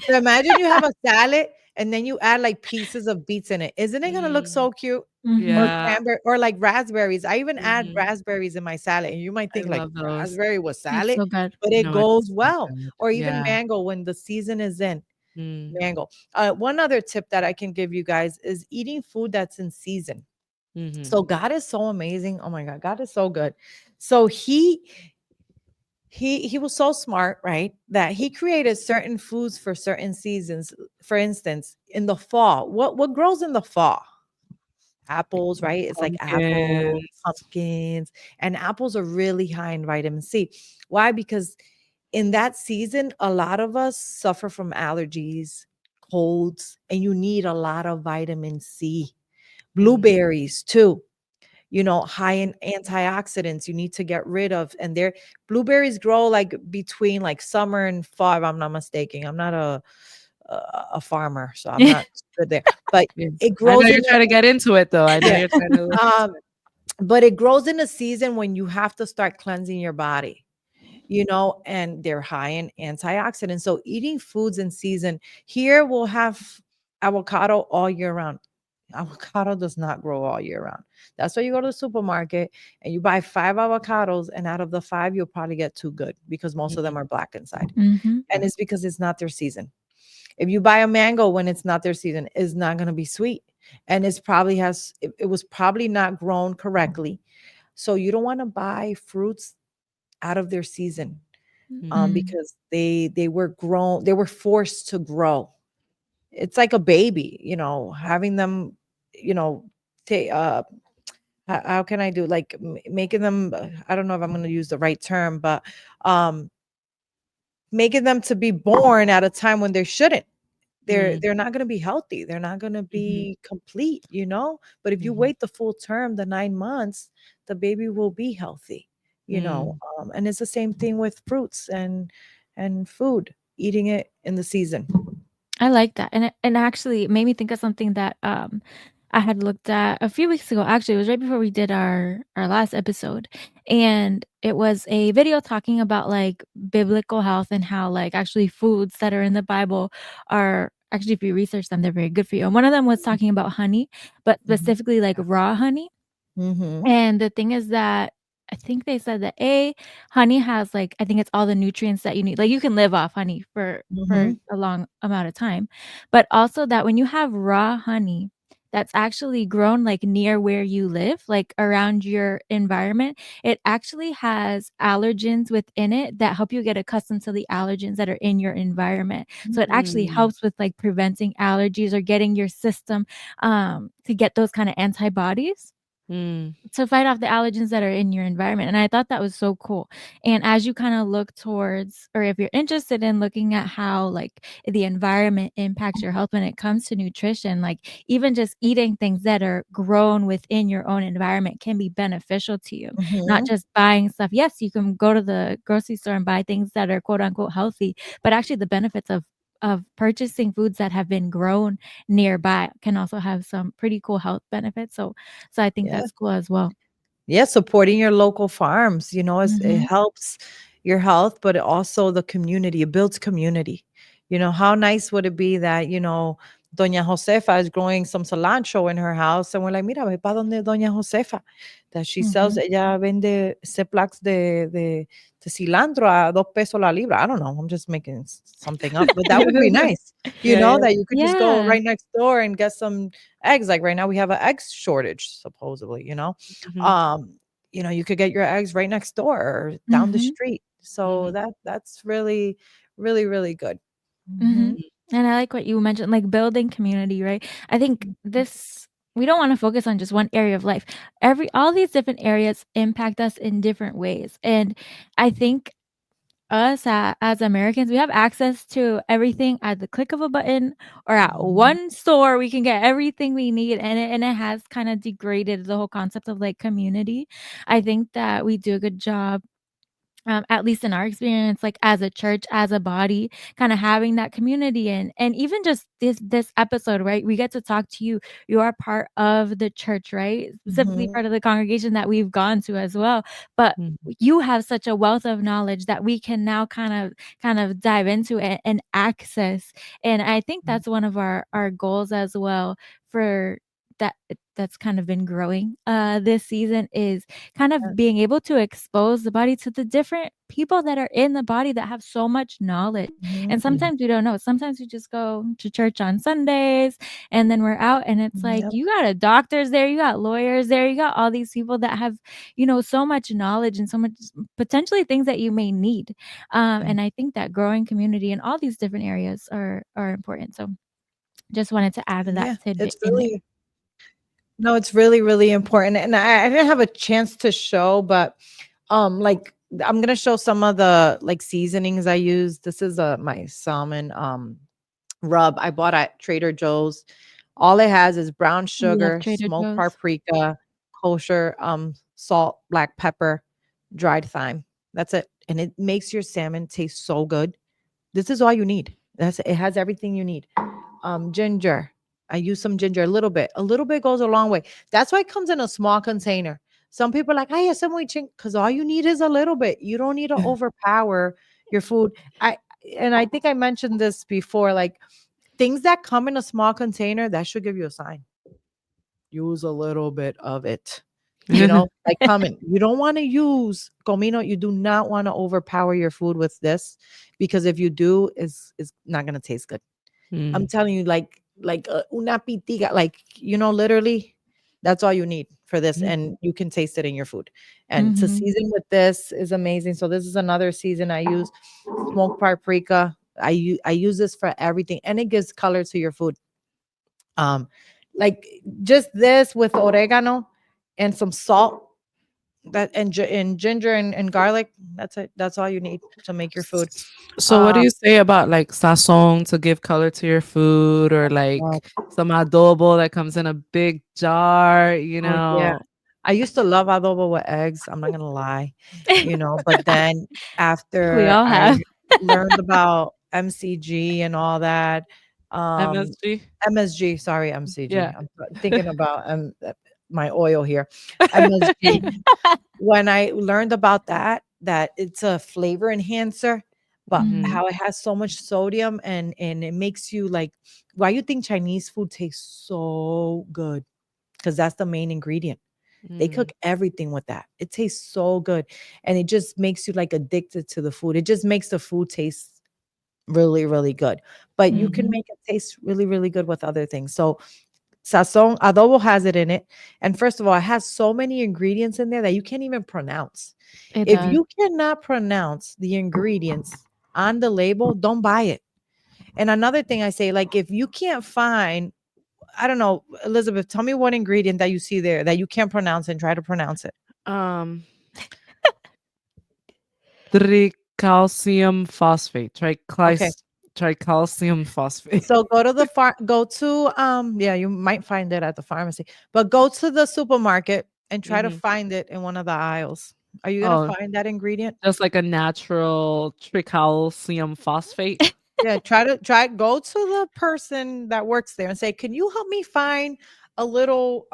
So imagine you have a salad and then you add like pieces of beets in it. Isn't it gonna look Mm, so cute? Or Mhm. yeah. cranberry or like raspberries. I even add Mhm. raspberries in my salad. And you might I think like love those. raspberry with It's salad, so good. but it No, it's goes so well. good. Or even Yeah. mango when the season is in. Mm, Mango. One other tip that I can give you guys is eating food that's in season. mhm. So God is so amazing. Oh my God, God is so good. So he was so smart, right? That he created certain foods for certain seasons. For instance, in the fall, what grows in the fall? Apples, right? It's like apples, Pumpkins. pumpkins, and apples are really high in vitamin C. Why? Because in that season, a lot of us suffer from allergies, colds, and you need a lot of vitamin C. Mm, Blueberries, too, high in antioxidants you need to get rid of. And their blueberries grow like between like summer and fall, if I'm not mistaken. I'm not a farmer, so I'm not good there. But yeah. it I know grows in you're trying to the get into it though. I know yeah. you're trying to look into Um, it. but it grows in a season when you have to start cleansing your body, and they're high in antioxidants. So eating foods in season here, we'll have avocado all year round. Avocado does not grow all year round. That's why you go to the supermarket and you buy 5 avocados, and out of the five, you'll probably get two good because most of them Mhm. are black inside. Mhm. And it's because it's not their season. If you buy a mango when it's not their season, it's not going to be sweet. And it was probably not grown correctly. So you don't want to buy fruits out of their season, Mhm. Mm. because they were grown, they were forced to grow. It's like a baby, having them, you know, take how can I do, like, making them, I don't know if I'm going to use the right term, but um making them to be born at a time when they shouldn't. They're Mhm. they're not going to be healthy. They're not going to Mhm. be complete. But if you Mhm. wait the full term, the 9 months, the baby will be healthy. Mm. And it's the same thing with fruits and food, eating it in the season. I like that, and actually it made me think of something that, I had looked at a few weeks ago. Actually, it was right before we did our last episode, and it was a video talking about, like, biblical health and how, like, actually foods that are in the Bible are actually, if you research them, they're very good for you, and one of them was talking about honey, but Mhm. specifically, like, raw honey. Mhm. And the thing is that I think they said that honey has, like, I think it's all the nutrients that you need. Like, you can live off honey for Mhm. a long amount of time, but also that when you have raw honey that's actually grown, like, near where you live, like, around your environment, it actually has allergens within it that help you get accustomed to the allergens that are in your environment. So it actually Mm. helps with, like, preventing allergies or getting your system, to get those kinda antibodies Mm. to fight off the allergens that are in your environment, and I thought that was so cool, and as you kinda look towards or if you're interested in looking at how, like, the environment impacts your health when it comes to nutrition, like, even just eating things that are grown within your own environment can be beneficial to you, not Mhm. just buying stuff. Yes, you can go to the grocery store and buy things that are quote unquote "healthy," but actually the benefits of purchasing foods that have been grown nearby can also have some pretty cool health benefits, so I think Yeah. that's cool as well. Yeah, supporting your local farms, it Mhm, helps your health, but it also the community. It builds community. How nice would it be that, Doña Josefa is growing some cilantro in her house, and we're like, mira, ve pa donde Doña Josefa, that she sells, mhm. ella vende Ziplocs de cilantro a 2 pesos la libra. I don't know. I'm just making something up, but that would be nice, Yeah, yeah. that you could just go Yeah. right next door and get some eggs. Like right now, we have an egg shortage, supposedly, Mhm. um you could get your eggs right next door or down the Mhm, street. So Mhm. that's really, really, really good. mhm. Mhm. And I like what you mentioned, like, building community, right? I think this we don't wanna focus on just one area of life. All these different areas impact us in different ways, and I think us as Americans, we have access to everything at the click of a button or at Mhm. one store, we can get everything we need, and it has kinda degraded the whole concept of, like, community. I think that we do a good job, at least in our experience, like, as a church, as a body, kinda having that community and even just this episode, right? We get to talk to you. You are part of the church, right? Specifically Mhm. part of the congregation that we've gone to as well, but Mhm. you have such a wealth of knowledge that we can now kind of dive into and access, and I think that's one of our goals as well for that's kind of been growing, this season is kind of being able to expose the body to the different people that are in the body that have so much knowledge, and Mhm. Mhm. sometimes we don't know. Sometimes we just go to church on Sundays, and then we're out, and it's like, Yep. you got a doctors there, you got lawyers there, you got all these people that have, so much knowledge and so much potentially things that you may need, Mm. and I think that growing community in all these different areas are important, so just wanted to add that Yeah, tidbit it's in there. really no, it's really, really important. And I didn't have a chance to show, but like I'm gonna show some of the like seasonings I use. This is my salmon rub I bought at Trader Joe's. All it has is brown We love sugar, Trader smoked Joe's. paprika, kosher, salt, black pepper, dried thyme. That's it. And it makes your salmon taste so good. This is all you need. It has everything you need. Ginger. I use some ginger, a little bit. A little bit goes a long way. That's why it comes in a small container. Some people are like, "I have some because all you need is a little bit. You don't need to overpower your food." I and I think I mentioned this before. Like things that come in a small container, that should give you a sign. use a little bit of it. You know, like comment. You don't want to use comino. You do not want to overpower your food with this, because if you do, it's not gonna taste good. I'm Mm, telling you, like una pitica, like, literally, that's all you need for this, mm. and you can taste it in your food. And to Mhm. season with this is amazing. So this is another season I use, smoked paprika. I use this for everything, and it gives color to your food. Um, like just this with oregano and some salt, and ginger and garlic. That's it. That's all you need to make your food. So what do Um, you say about like sazon to give color to your food, or like some adobo that comes in a big jar, you Oh, yeah. know? I used to love adobo with eggs, I'm not gonna lie, but then We after all I have. learned about MCG and all that, um MSG? MSG, sorry, MCG. Yeah. I'm thinking about my oil here. MSG. When I learned about that it's a flavor enhancer, but Mhm. Mhm. how it has so much sodium, and it makes you like, why you think Chinese food tastes so good? Because that's the main ingredient. They cook Mm, everything with that. It tastes so good, and it just makes you, like, addicted to the food. It just makes the food taste really, really good, but you can Mhm. make it taste really, really good with other things. So, sazon adobo has it in it, and first of all, it has so many ingredients in there that you can't even pronounce. It If does. you cannot pronounce the ingredients on the label, don't buy it. And another thing I say, like, if you can't find, I don't know, Elizabeth, tell me one ingredient that you see there that you can't pronounce and try to pronounce it. um, tricalcium phosphate, Okay. tricalcium phosphate. So go to yeah, you might find it at the pharmacy, but go to the supermarket and try to Mhm. find it in one of the aisles. Are you gonna Oh, find that ingredient? just like a natural tricalcium phosphate? Yeah, go to the person that works there and say, "Can you help me find a little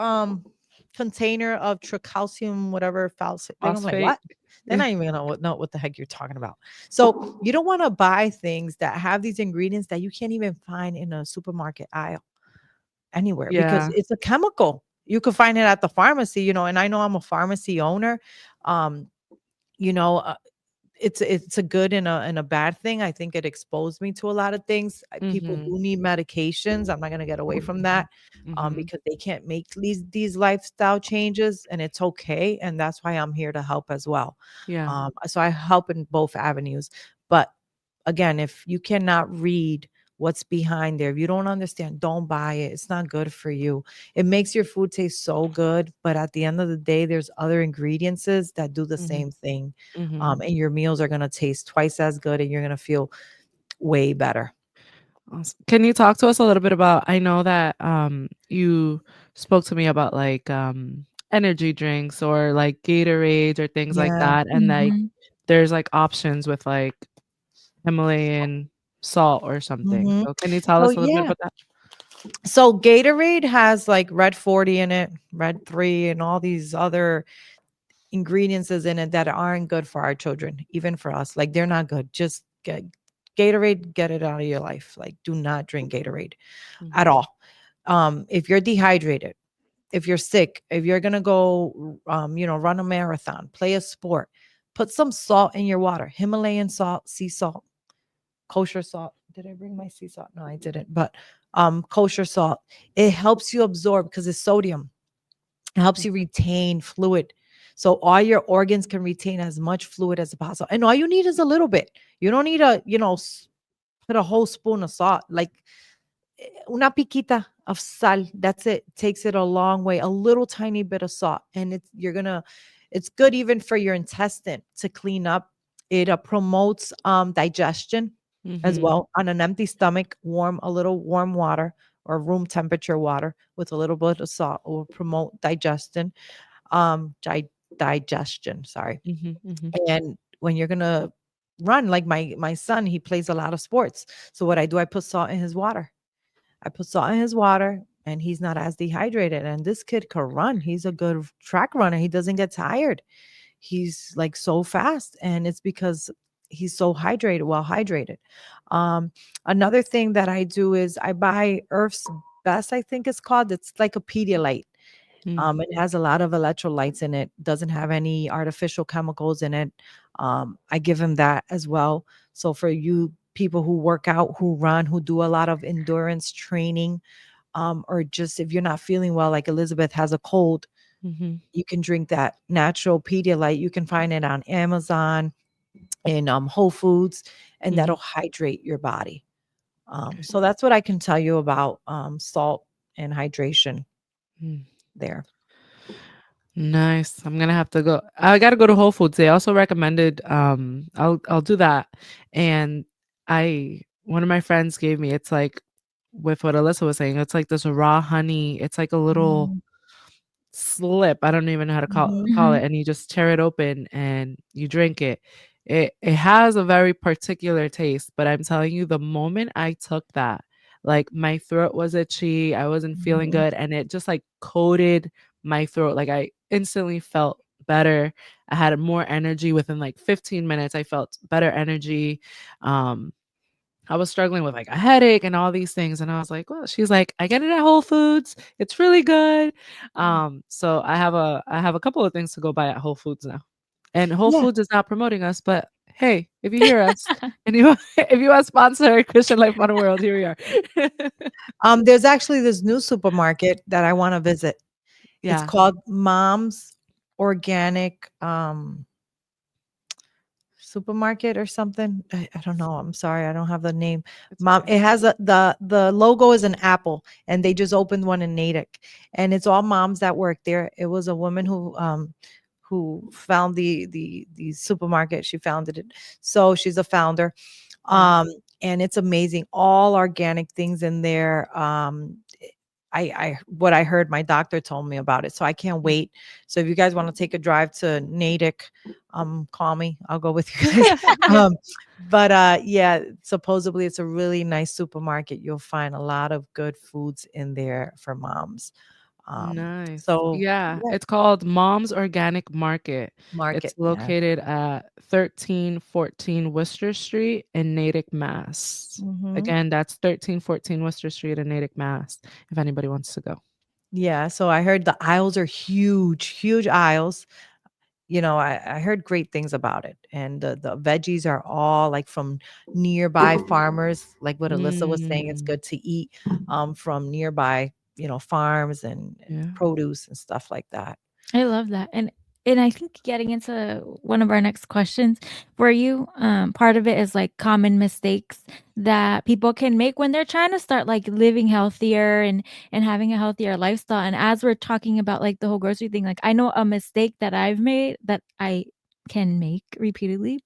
container of tricalcium, whatever false?" They're gonna be like, Phosphate? "What?" They're not even gonna know what the heck you're talking about. So you don't want to buy things that have these ingredients that you can't even find in a supermarket aisle anywhere, because Yeah. it's a chemical. You could find it at the pharmacy, and I know I'm a pharmacy owner. Um, you know, uh, it's a good and a bad thing. I think it exposed me to a lot of things. People Mhm. do need medications. I'm not going to get away from that, Mhm. because they can't make these lifestyle changes, and it's okay. And that's why I'm here to help as well. Yeah. So I help in both avenues. But again, if you cannot read what's behind there, if you don't understand, don't buy it. It's not good for you. It makes your food taste so good, but at the end of the day, there's other ingredients that do the Mhm. same thing. Mhm. And your meals are going to taste twice as good, and you're going to feel way better. Can you talk to us a little bit about, I know that you spoke to me about like energy drinks or like Gatorade or things like Yeah. that, and like Mhm. there's like options with like Himalayan salt or something. Hmm. So can you tell So us a little bit yeah. about that? So Gatorade has like Red 40 in it, Red 3, and all these other ingredients is in it that aren't good for our children, even for us. Like, they're not good. Just get Gatorade, get it out of your life. Like, do not drink Gatorade at Mhm. all. If you're dehydrated, if you're sick, if you're gonna go run a marathon, play a sport, put some salt in your water. Himalayan salt, sea salt, kosher salt. Did I bring my sea salt? No, I didn't. But kosher salt. It helps you absorb because it's sodium. It helps you retain fluid. So all your organs can retain as much fluid as possible. And all you need is a little bit. You don't need put a whole spoon of salt. Like, una piquita of sal. That's it. Takes it a long way. A little tiny bit of salt. And it's good even for your intestine to clean up. It promotes digestion as Mhm. well. On an empty stomach, a little warm water or room temperature water with a little bit of salt will promote digestion, sorry. Mhm. Mhm. And when you're gonna run, like my son, he plays a lot of sports. So what I do, I put salt in his water. I put salt in his water, and he's not as dehydrated. And this kid could run. He's a good track runner. He doesn't get tired. He's like so fast, and it's because he's so well hydrated. Um, Another thing that I do is I buy Earth's Best, I think it's called. It's like a Pedialyte. Mm, It has a lot of electrolytes in it, doesn't have any artificial chemicals in it. I give him that as well. So for you people who work out, who run, who do a lot of endurance training, or just if you're not feeling well, like Elizabeth has a cold, mhm, you can drink that natural Pedialyte. You can find it on Amazon, in Whole Foods, and that'll mhm. hydrate your body. Okay. So that's what I can tell you about salt and hydration Mm. there. Nice. I'm gonna have to go. I gotta go to Whole Foods. They also recommended I'll do that. And I one of my friends gave me, it's like with what Alyssa was saying, it's like this raw honey. It's like a little Mm, slip. I don't even know how to mhm. call it. Mhm. And you just tear it open and you drink it. It has a very particular taste, but I'm telling you, the moment I took that, like my throat was itchy, I wasn't feeling Mhm. good, and it just like coated my throat. Like I instantly felt better. I had more energy within like 15 minutes. I felt better energy. Um, I was struggling with like a headache and all these things. And I was like, well, she's like, I get it at Whole Foods. It's really good. So I have a couple of things to go buy at Whole Foods now. And Whole Yeah. Foods is not promoting us, but hey, if you hear us and you if you want to sponsor Christian Life Modern World, here we are. There's actually this new supermarket that I want to visit. It's Yeah, called Mom's Organic Supermarket or something. I don't know. I'm sorry. I don't have the name. it's Mom, okay. it has the logo is an apple, and they just opened one in Natick, and it's all moms that work there. It was a woman who found the supermarket. She founded it. So she's a founder. Yeah. Um, and it's amazing. All organic things in there. I what I heard my doctor told me about it. So I can't Mm. wait. So if you guys want to take a drive to Natick, call me. I'll go with you guys. Yeah. Um, but yeah, supposedly it's a really nice supermarket. You'll find a lot of good foods in there for moms. Nice. So Yeah, yeah, it's called Mom's Organic Market. It's market. Yeah. located at 1314 Worcester Street in Natick, Mass. Hmm. Again, that's 1314 Worcester Street in Natick, Mass, if anybody wants to go. Yeah. So I heard the aisles are huge, huge aisles. I heard great things about it. And the veggies are all like from nearby farmers, like what Alyssa was saying. It's Mm, good to eat from nearby, farms and yeah. produce and stuff like that. I love that, and I think getting into one of our next questions for you, part of it is, like, common mistakes that people can make when they're trying to start, like, living healthier and having a healthier lifestyle, and as we're talking about, like, the whole grocery thing, like, I know a mistake that I've made that I can make repeatedly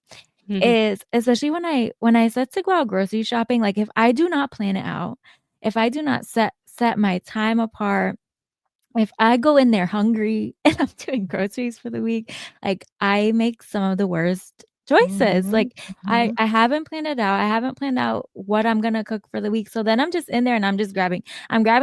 is especially when I set to go out grocery shopping, like, if I do not plan it out, if I do not set my time apart, if I go in there hungry and I'm doing groceries for the week, like, I make some of the worst choices. Hmm. Like, I Hmm. I haven't planned it out. I haven't planned out what I'm gonna cook for the week. So then I'm just in there and I'm grabbing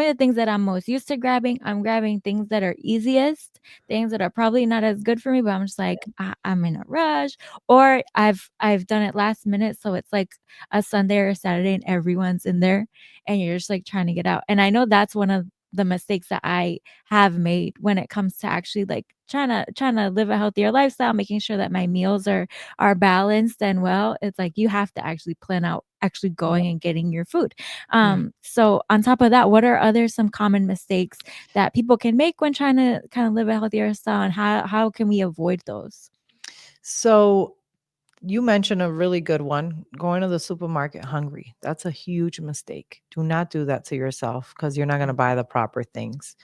the things that I'm most used to grabbing. I'm grabbing things that are easiest, things that are probably not as good for me, but I'm just like, I'm in a rush. Or I've done it last minute, so it's like a Sunday or a Saturday and everyone's in there and you're just like trying to get out. And I know that's one of the mistakes that I have made when it comes to actually like trying to live a healthier lifestyle, making sure that my meals are balanced and well. It's like you have to actually plan out actually going Yep. and getting your food. Yeah. So on top of that, what are other some common mistakes that people can make when trying to kind of live a healthier style, and how can we avoid those? So you mentioned a really good one, going to the supermarket hungry. That's a huge mistake. Do not do that to yourself because you're not going to buy the proper things.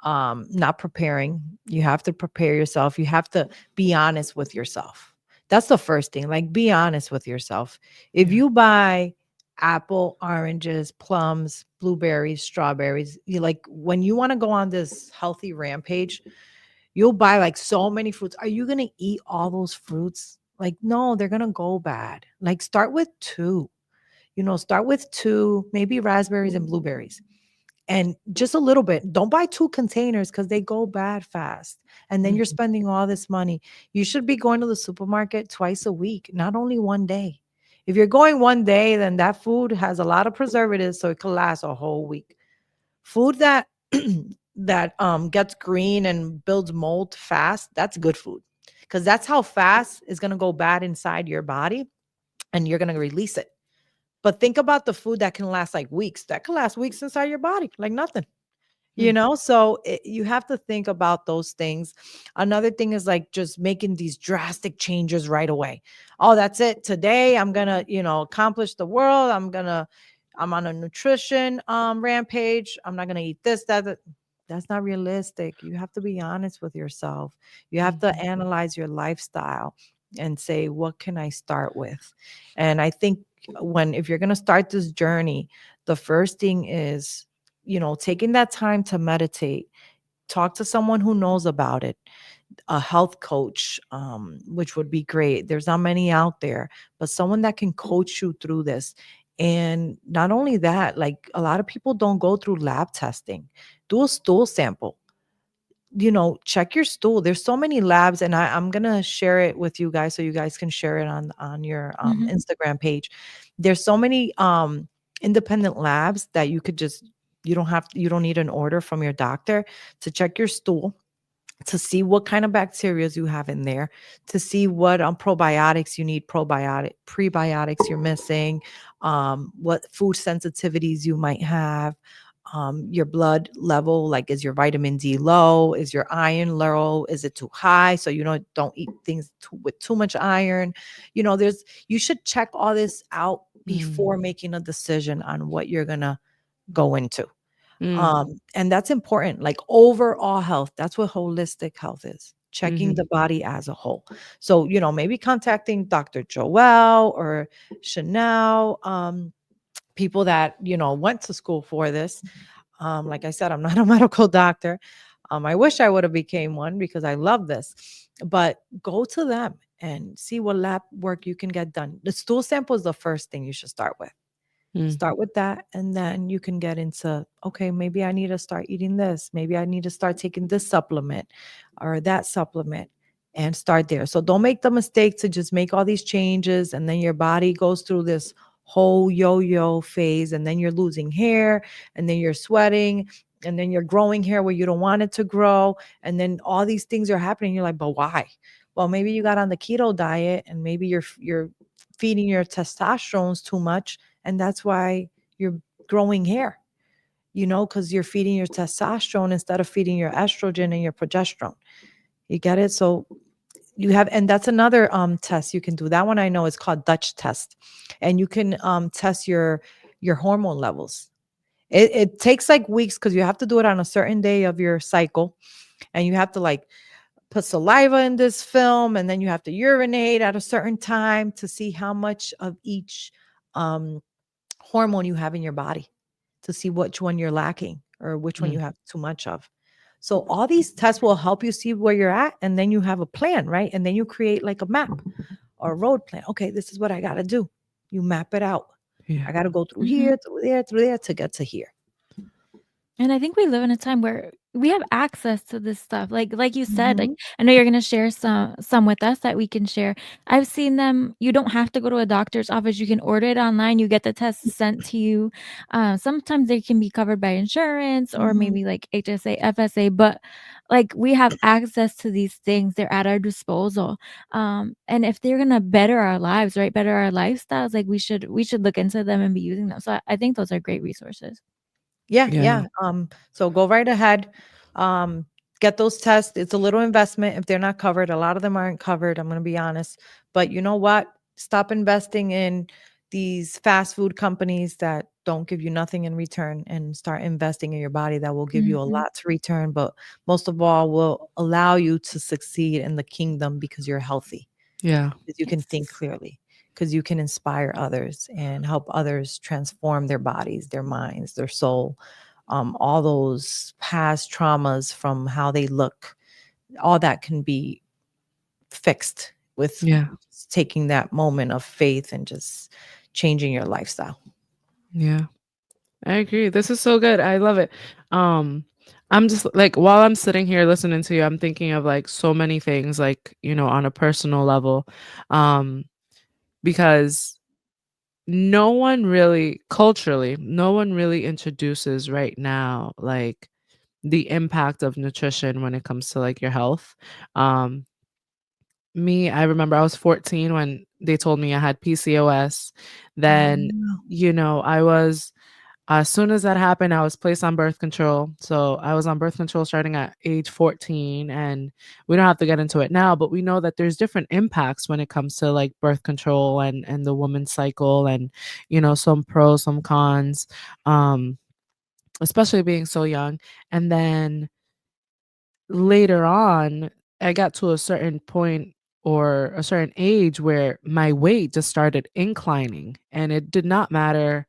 Not preparing. You have to prepare yourself. You have to be honest with yourself. That's the first thing. Like, be honest with yourself. If Yeah. you buy apple, oranges, plums, blueberries, strawberries, you like when you want to go on this healthy rampage, you'll buy like so many fruits. Are you going to eat all those fruits? Like, no, they're going to go bad. Like, start with two. Start with two, maybe raspberries and blueberries and just a little bit. Don't buy two containers because they go bad fast. And then you're Mhm. spending all this money. You should be going to the supermarket twice a week, not only one day. If you're going one day, then that food has a lot of preservatives, so it could last a whole week. Food that that gets green and builds mold fast, that's good food. Because that's how fast it's going to go bad inside your body, and you're going to release it. But think about the food that can last like weeks. That can last weeks inside your body, like nothing. Mm. So you have to think about those things. Another thing is like just making these drastic changes right away. Oh, that's it, today I'm gonna accomplish the world. I'm on a nutrition rampage. I'm not gonna eat this, that. That's not realistic. You have to be honest with yourself. You have to Mhm. analyze your lifestyle and say, what can I start with? And I think when if you're going to start this journey, the first thing is, taking that time to meditate, talk to someone who knows about it, a health coach, which would be great. There's not many out there, but someone that can coach you through this. And not only that, like a lot of people don't go through lab testing. Do a stool sample. Check your stool. There's so many labs, and I'm gonna share it with you guys so you guys can share it on your Mhm. Instagram page. There's so many independent labs that you don't need an order from your doctor to check your stool, to see what kind of bacteria you have in there, to see what probiotics you need, prebiotics you're missing, what food sensitivities you might have, your blood level, like is your vitamin D low, is your iron low, is it too high? So don't eat things with too much iron. You should check all this out Mm. before making a decision on what you're gonna go into. Mm. And that's important, like overall health. That's what holistic health is, checking Mhm. the body as a whole. So, maybe contacting Dr. Joelle or Chanel, people that, went to school for this. Like I said, I'm not a medical doctor. I wish I would have became one because I love this, but go to them and see what lab work you can get done. The stool sample is the first thing you should start with. Mm. Start with that, and then you can get into, okay, maybe I need to start eating this. Maybe I need to start taking this supplement or that supplement, and start there. So don't make the mistake to just make all these changes and then your body goes through this whole yo-yo phase, and then you're losing hair, and then you're sweating, and then you're growing hair where you don't want it to grow, and then all these things are happening. You're like, but why? Well, maybe you got on the keto diet, and maybe you're feeding your testosterone too much, and that's why you're growing hair, because you're feeding your testosterone instead of feeding your estrogen and your progesterone. You get it? So and that's another test you can do. That one I know is called Dutch test. And you can test your hormone levels. It takes like weeks because you have to do it on a certain day of your cycle. And you have to like put saliva in this film, and then you have to urinate at a certain time to see how much of each um, hormone you have in your body, to see which one you're lacking or which one Mm. you have too much of. So all these tests will help you see where you're at, and then you have a plan, right? And then you create like a map or a road plan. Okay, this is what I got to do. You map it out. I Yeah. got to go through Mhm. here, through there to get to here. And I think we live in a time where we have access to this stuff. Like you said, like Mhm. I know you're gonna share some with us that we can share. I've seen them. You don't have to go to a doctor's office. You can order it online. You get the test sent to you. Sometimes they can be covered by insurance or Mhm. maybe like HSA, FSA. But like we have access to these things. They're at our disposal. And if they're gonna better our lives, right, better our lifestyles, like we should look into them and be using them. So I think those are great resources. Yeah, Yeah. yeah. So go right ahead. Um, get those tests. It's a little investment if they're not covered. A lot of them aren't covered, I'm gonna be honest. But you know what? Stop investing in these fast food companies that don't give you nothing in return, and start investing in your body that will give you a Mhm. lot to return, but most of all will allow you to succeed in the kingdom because you're healthy, Yeah. because you can think Yes. clearly, because you can inspire others and help others transform their bodies, their minds, their soul. All those past traumas from how they look, all that can be fixed with Yeah. just taking that moment of faith and just changing your lifestyle. Yeah. I agree. This is so good. I love it. Um, I'm just like while I'm sitting here listening to you, I'm thinking of like so many things, like, on a personal level. Um, because no one really culturally, no one really introduces right now like the impact of nutrition when it comes to like your health. Um, I remember I was 14 when they told me I had PCOS. Then, Wow. I was as soon as that happened, I was placed on birth control. So I was on birth control starting at age 14. And we don't have to get into it now, but we know that there's different impacts when it comes to like birth control and the woman's cycle, and some pros, some cons, um, especially being so young. And then later on, I got to a certain point or a certain age where my weight just started inclining, and it did not matter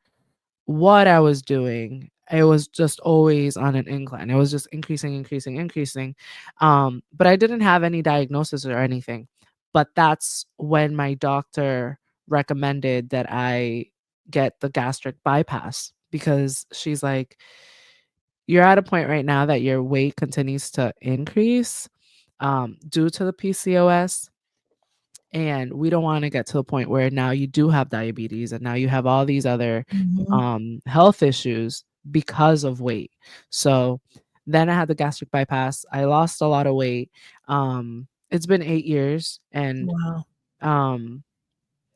what I was doing. It was just always on an incline. It was just increasing, increasing, increasing. But I didn't have any diagnosis or anything. But that's when my doctor recommended that I get the gastric bypass, because she's like, you're at a point right now that your weight continues to increase due to the PCOS. And we don't want to get to the point where now you do have diabetes and now you have all these other Mhm. health issues because of weight. So then I had the gastric bypass. I lost a lot of weight. It's been 8 years, and Wow. um,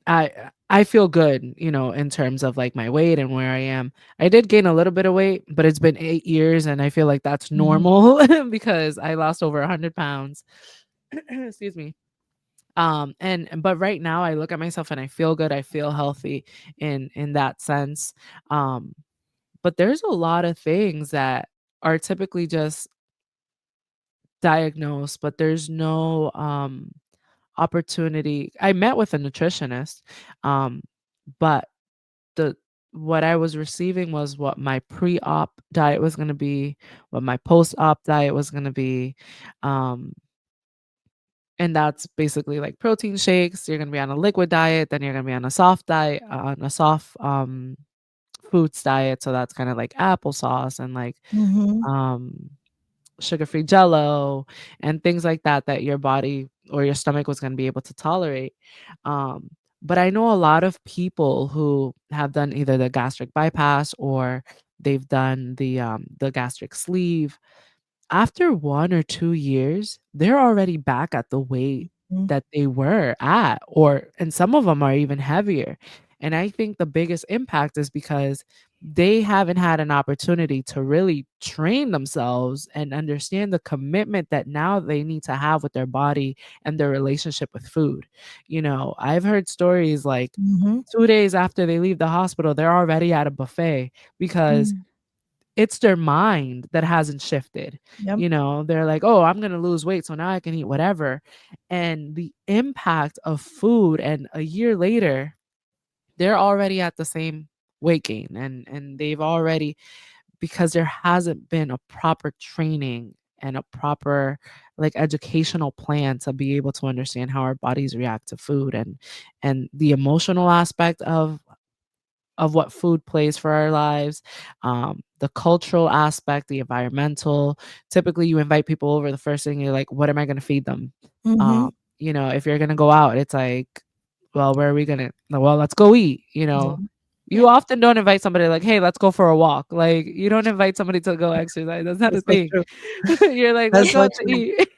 I feel good, in terms of like my weight and where I am. I did gain a little bit of weight, but it's been 8 years, and I feel like that's Mhm. normal because I lost over 100 pounds. Excuse me. But right now I look at myself and I feel good. I feel healthy in that sense. Um, but there's a lot of things that are typically just diagnosed, but there's no opportunity. I met with a nutritionist, um, but the what I was receiving was what my pre-op diet was going to be, what my post-op diet was going to be. Um, And that's basically like protein shakes. You're gonna be on a liquid diet, then you're gonna be on a soft diet, on a soft foods diet. So that's kind of like applesauce and like Mhm. um sugar-free jello and things like that that your body or your stomach was gonna be able to tolerate. Um, but I know a lot of people who have done either the gastric bypass or they've done the gastric sleeve. After 1 or 2 years, they're already back at the weight Mhm. that they were at, and some of them are even heavier. And I think the biggest impact is because they haven't had an opportunity to really train themselves and understand the commitment that now they need to have with their body and their relationship with food. I've heard stories like Mhm. 2 days after they leave the hospital, they're already at a buffet because Mm, it's their mind that hasn't shifted. Yep. They're like, "Oh, I'm gonna lose weight, so now I can eat whatever." And the impact of food, and a year later, they're already at the same weight gain, and they've already, because there hasn't been a proper training and a proper like educational plan to be able to understand how our bodies react to food, and the emotional aspect of what food plays for our lives, the cultural aspect, the environmental. Typically, you invite people over. The first thing you're like, "What am I going to feed them?" Um, Mhm. if you're going to go out, it's like, "Well, where are we going to? Well, let's go eat." Yeah. You yeah. often don't invite somebody like, "Hey, let's go for a walk." Like, you don't invite somebody to go exercise. That's not a That's so thing. true. You're like, "Let's That's go so out to true. eat."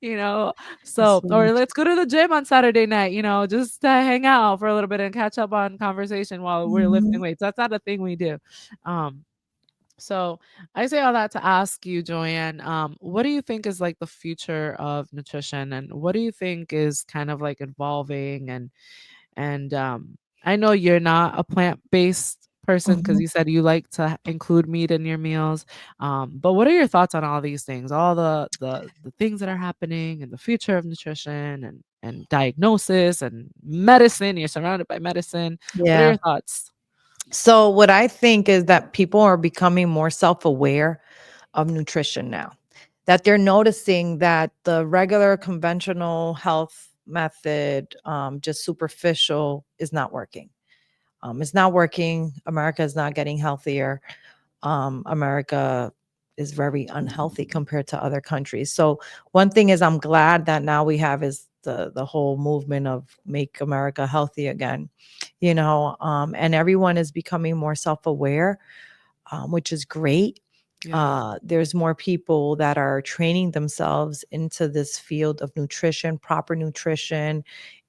you know, That's so, so or true. let's go to the gym on Saturday night, just to hang out for a little bit and catch up on conversation while we're lifting Mhm. weights. That's not a thing we do. Um, so I say all that to ask you, Joanne, what do you think is like the future of nutrition, and what do you think is kind of like evolving, and I know you're not a plant-based person because Mhm. you said you like to include meat in your meals. But what are your thoughts on all these things, all the things that are happening in the future of nutrition and diagnosis and medicine? You're surrounded by medicine. What are Yeah. your thoughts? So what I think is that people are becoming more self-aware of nutrition now. That they're noticing that the regular conventional health method, just superficial, is not working. It's not working. America is not getting healthier. America is very unhealthy compared to other countries. So one thing is I'm glad that now we have is the whole movement of make America healthy again, and everyone is becoming more self-aware, which is great. Yeah. There's more people that are training themselves into this field of nutrition, proper nutrition,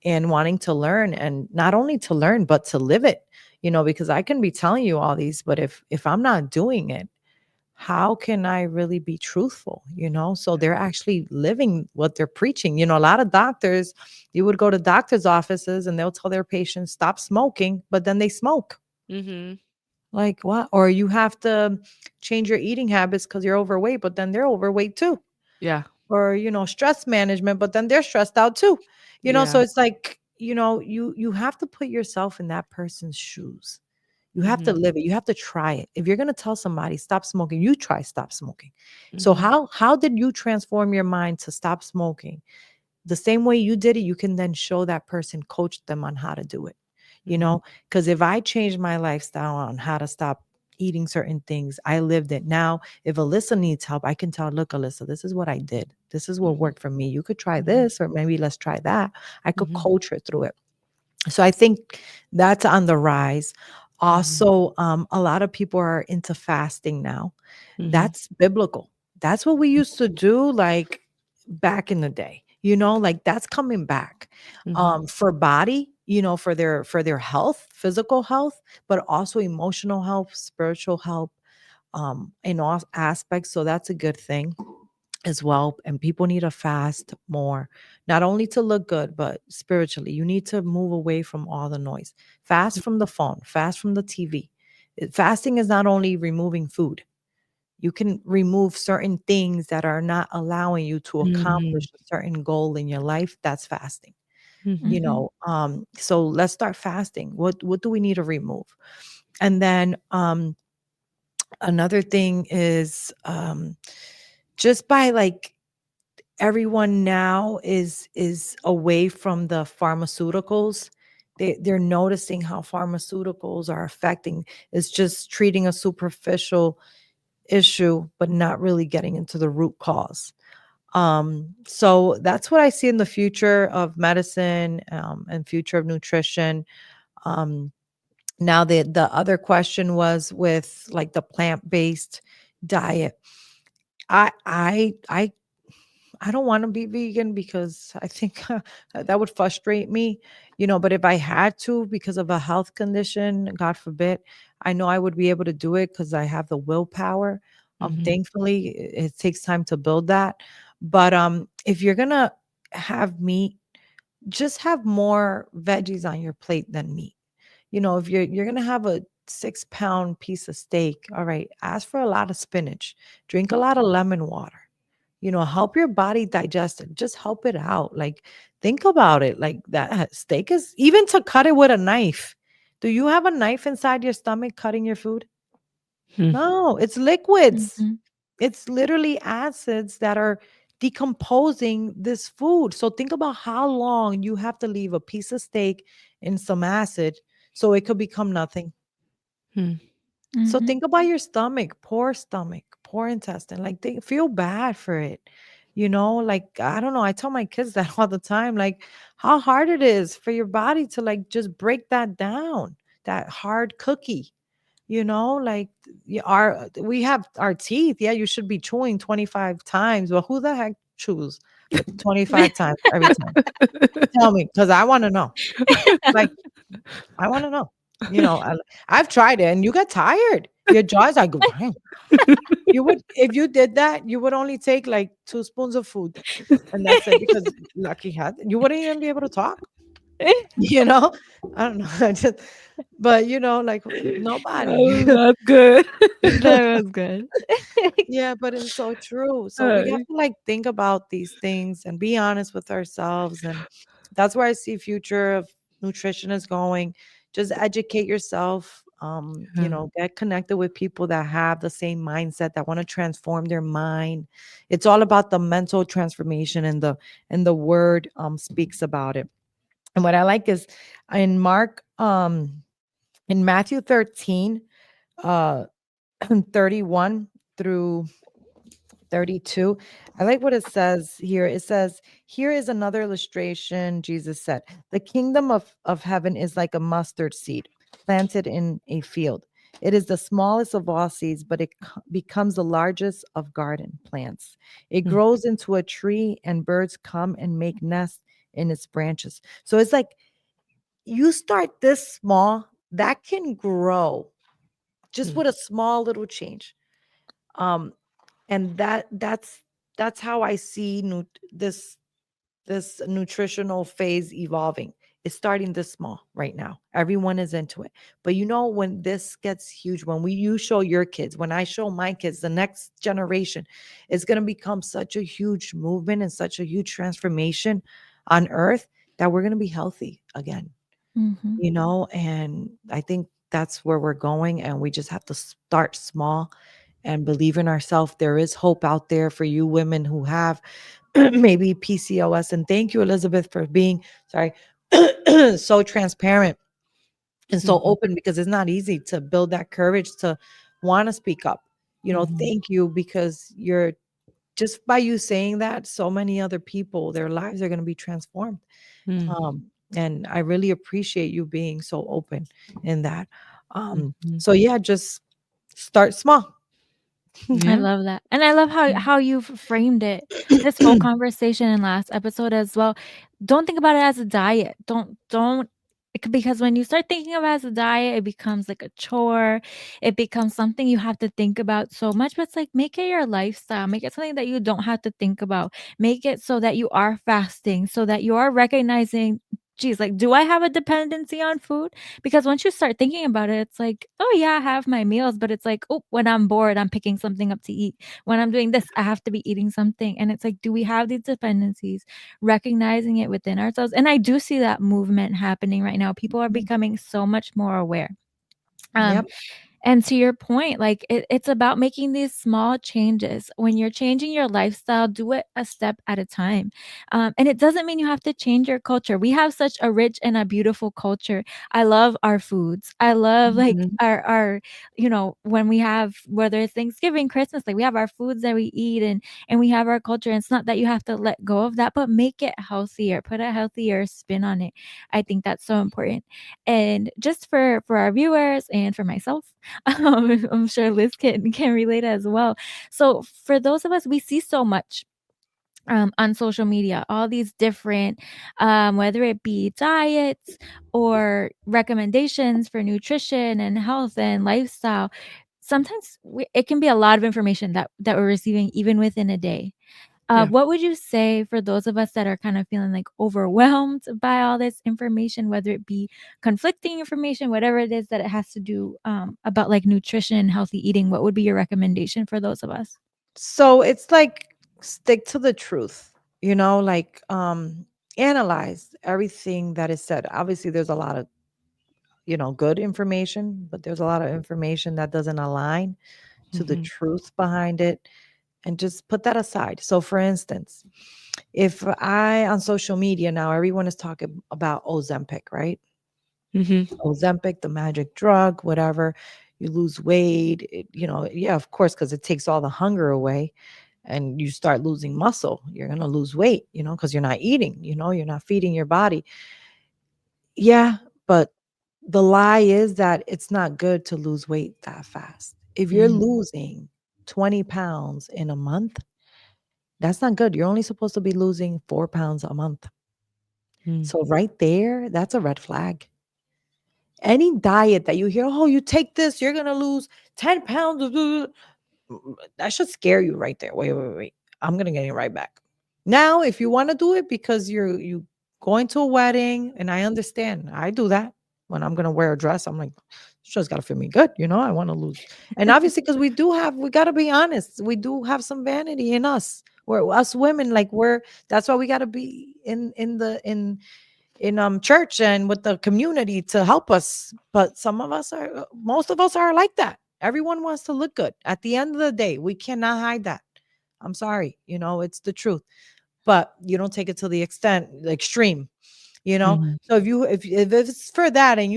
and wanting to learn, and not only to learn but to live it. Because I can be telling you all these, but if I'm not doing it, how can I really be truthful? So they're actually living what they're preaching. A lot of doctors, you would go to doctors' offices and they'll tell their patients stop smoking, but then they smoke. Mhm. Like what? Or you have to change your eating habits because you're overweight, but then they're overweight too. Yeah. Or, stress management, but then they're stressed out too. So Yeah. it's like, you have to put yourself in that person's shoes. You have to Mhm. live it. You have to try it. If you're going to tell somebody stop smoking, you try stop smoking. So Mhm. how did you transform your mind to stop smoking? The same way you did it, you can then show that person, coach them on how to do it. You Mhm. know, because if I change my lifestyle on how to stop eating certain things, I lived it. Now, if Alyssa needs help, I can tell, look, Alyssa, this is what I did. This is what Mhm. worked for me. You could try Mhm. this, or maybe let's try that. I could Mhm. coach her through it. So I think that's on the rise. Mhm. Also, a lot of people are into fasting now. Mhm. That's biblical. That's what we used to do, like back in the day. Like that's coming back. Mhm. For body, for their health, physical health, but also emotional health, spiritual health, in all aspects. So that's a good thing as well. And people need to fast more, not only to look good, but spiritually. You need to move away from all the noise. Fast from the phone, fast from the TV. Fasting is not only removing food, you can remove certain things that are not allowing you to Mhm. accomplish a certain goal in your life. That's fasting. Mhm. So let's start fasting. What do we need to remove? And then another thing is, just by like, everyone now is away from the pharmaceuticals. They're noticing how pharmaceuticals are affecting. It's just treating a superficial issue but not really getting into the root cause. So that's what I see in the future of medicine, and future of nutrition. um Now the other question was with like the plant-based diet. I don't want to be vegan because I think that would frustrate me, but if I had to because of a health condition, God forbid, I know I would be able to do it because I have the willpower. Mhm. Thankfully, it takes time to build that. But if you're gonna have meat, just have more veggies on your plate than meat. If you're gonna have a 6-pound piece of steak, all right, ask for a lot of spinach, drink a lot of lemon water. Help your body digest it. Just help it out. Like, think about it. Like, that steak is even to cut it with a knife. Do you have a knife inside your stomach cutting your food? Mhm. No, it's liquids. Mhm. It's literally acids that are decomposing this food. So think about how long you have to leave a piece of steak in some acid so it could become nothing. Mhm. So Mhm. think about your stomach, poor intestine. Like, they feel bad for it. Like, I don't know. I tell my kids that all the time, like how hard it is for your body to like just break that down, that hard cookie. Like, we have our teeth. Yeah, you should be chewing 25 times. But who the heck chews 25 times every time? Tell me, because I want to know. Like, I want to know. I've tried it and you get tired. Your jaws, I go, dang. You would, if you did that, you would only take like 2 spoons of food and that's it, because Lucky had, you wouldn't even be able to talk. You know, I don't know. I just, but like nobody. Oh, that's good. That was good. Yeah, but it's so true. So we have Uh, to like think about these things and be honest with ourselves. And that's where I see future of nutrition is going. Just educate yourself. yeah. Get connected with people that have the same mindset, that want to transform their mind. It's all about the mental transformation, and the word speaks about it. And what I like is in in Matthew 13, uh 31 through 32. I like what it says here. It says, here is another illustration. Jesus said, the kingdom of heaven is like a mustard seed planted in a field. It is the smallest of all seeds, but it becomes the largest of garden plants. It Mm, grows into a tree, and birds come and make nests in its branches. So it's like you start this small, that can grow just mm, with a small little change. Um, and that's how I see this nutritional phase evolving. It's starting this small right now. Everyone is into it. But you know, when this gets huge, when you show your kids, when I show my kids, the next generation, it's going to become such a huge movement and such a huge transformation on earth that we're going to be healthy again, Mhm. and I think that's where we're going. And we just have to start small and believe in ourselves. There is hope out there for you women who have maybe PCOS. And thank you, Elizabeth, for being sorry so transparent and so mhm, open, because it's not easy to build that courage to want to speak up. mhm, Thank you, because you're just by you saying that, so many other people, their lives are going to be transformed. mm, um, and I really appreciate you being so open in that. mhm. So yeah, just start small. I Yeah. love that. And I love how you've framed it, this whole conversation in last episode as well. Don't think about it as a diet. Don't because when you start thinking of it as a diet, it becomes like a chore. It becomes something you have to think about so much, but it's like make it your lifestyle. Make it something that you don't have to think about. Make it so that you are fasting, so that you are recognizing, geez, like, do I have a dependency on food? Because once you start thinking about it, it's like, "Oh, yeah, I have my meals," but it's like, "Oh, when I'm bored, I'm picking something up to eat. When I'm doing this, I have to be eating something." And it's like, do we have these dependencies? Recognizing it within ourselves, and I do see that movement happening right now. People are becoming so much more aware. Um, Yep. and to your point, like it's about making these small changes. When you're changing your lifestyle, do it a step at a time. And it doesn't mean you have to change your culture. We have such a rich and a beautiful culture. I love our foods. I love like Mhm, when we have, whether it's Thanksgiving, Christmas, like we have our foods that we eat, and we have our culture. And it's not that you have to let go of that, but make it healthier. Put a healthier spin on it. I think that's so important. And just for our viewers and for myself, I'm sure Liz can relate as well. So for those of us, we see so much on social media, all these different, whether it be diets or recommendations for nutrition and health and lifestyle. Sometimes it can be a lot of information that we're receiving even within a day. yeah. What would you say for those of us that are kind of feeling like overwhelmed by all this information, whether it be conflicting information, whatever it is that it has to do about like nutrition and healthy eating? What would be your recommendation for those of us? So it's like stick to the truth, like analyze everything that is said. Obviously, there's a lot of, good information, but there's a lot of information that doesn't align to the Mhm, truth behind it. And just put that aside. So for instance, if I on social media now, everyone is talking about Ozempic, right? mhm, Ozempic, the magic drug, whatever. You lose weight, yeah, of course, because it takes all the hunger away and you start losing muscle. You're going to lose weight, because you're not eating, you're not feeding your body. Yeah, but the lie is that it's not good to lose weight that fast. If you're mm, losing 20 pounds in a month, that's not good. You're only supposed to be losing 4 pounds a month. mm, So, right there, that's a red flag. Any diet that you hear, oh, you take this, you're going to lose 10 pounds. That should scare you right there. Wait, wait, wait. I'm going to get it right back. Now, if you want to do it because you going to a wedding, and I understand, I do that when I'm going to wear a dress. I'm like, it's just got to fit me good. I want to lose. And obviously, because we got to be honest, we do have some vanity in us. We're us women, like that's why we got to be in church and with the community to help us. But most of us are like that. Everyone wants to look good. At the end of the day, we cannot hide that. I'm sorry, it's the truth. But you don't take it to the extreme, mhm, so if it's for that, and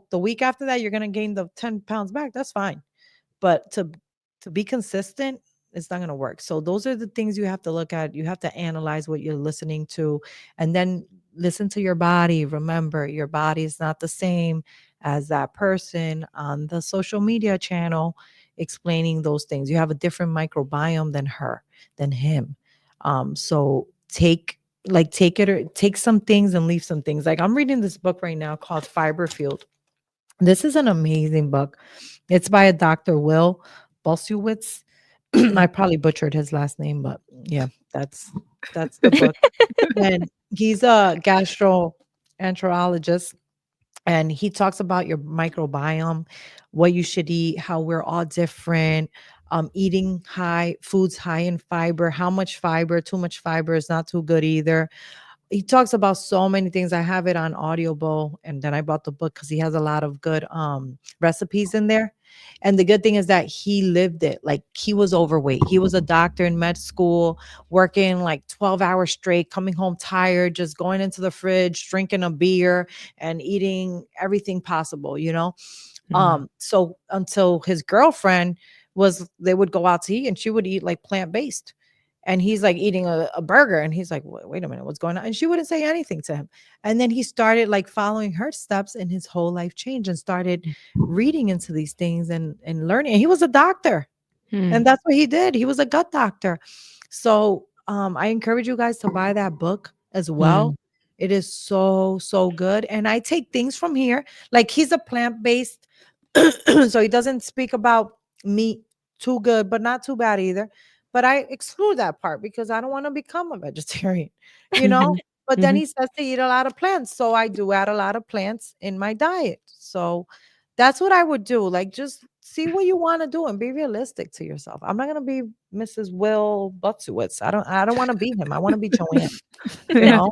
the week after that you're gonna gain the 10 pounds back, that's fine. But to be consistent, it's not going to work. So those are the things you have to look at. You have to analyze what you're listening to, and then listen to your body. Remember, your body is not the same as that person on the social media channel explaining those things. You have a different microbiome than her, than him. So take it or take some things and leave some things. Like I'm reading this book right now called Fiber Field. This is an amazing book. It's by a Dr. Will Bosewitz. I probably butchered his last name, but yeah, that's the book. And he's a gastroenterologist, and he talks about your microbiome, what you should eat, how we're all different. Eating high foods high in fiber, how much fiber, too much fiber is not too good either. He talks about so many things. I have it on Audible, and then I bought the book because he has a lot of good recipes in there. And the good thing is that he lived it. Like he was overweight. He was a doctor in med school, working like 12 hours straight, coming home tired, just going into the fridge, drinking a beer and eating everything possible, you know? Mhm. So until his girlfriend was they would go out to eat and she would eat like plant-based. And he's like eating a burger and he's like, Wait a minute, what's going on?" And she wouldn't say anything to him. And then he started like following her steps and his whole life changed and started reading into these things and learning. And he was a doctor. And Mhm. that's what he did. He was a gut doctor. So I encourage you guys to buy that book as well. Mhm. It is so, so good. And I take things from here. Like he's a plant-based, so he doesn't speak about meat too good, but not too bad either. But I exclude that part because I don't want to become a vegetarian, you know? Mhm. But then Mhm. he says to eat a lot of plants. So I do add a lot of plants in my diet. So that's what I would do. Like, just see what you want to do and be realistic to yourself. I'm not gonna be Mrs. Will Butowitz. I don't want to be him. I want to be Joanne, you Yeah. know?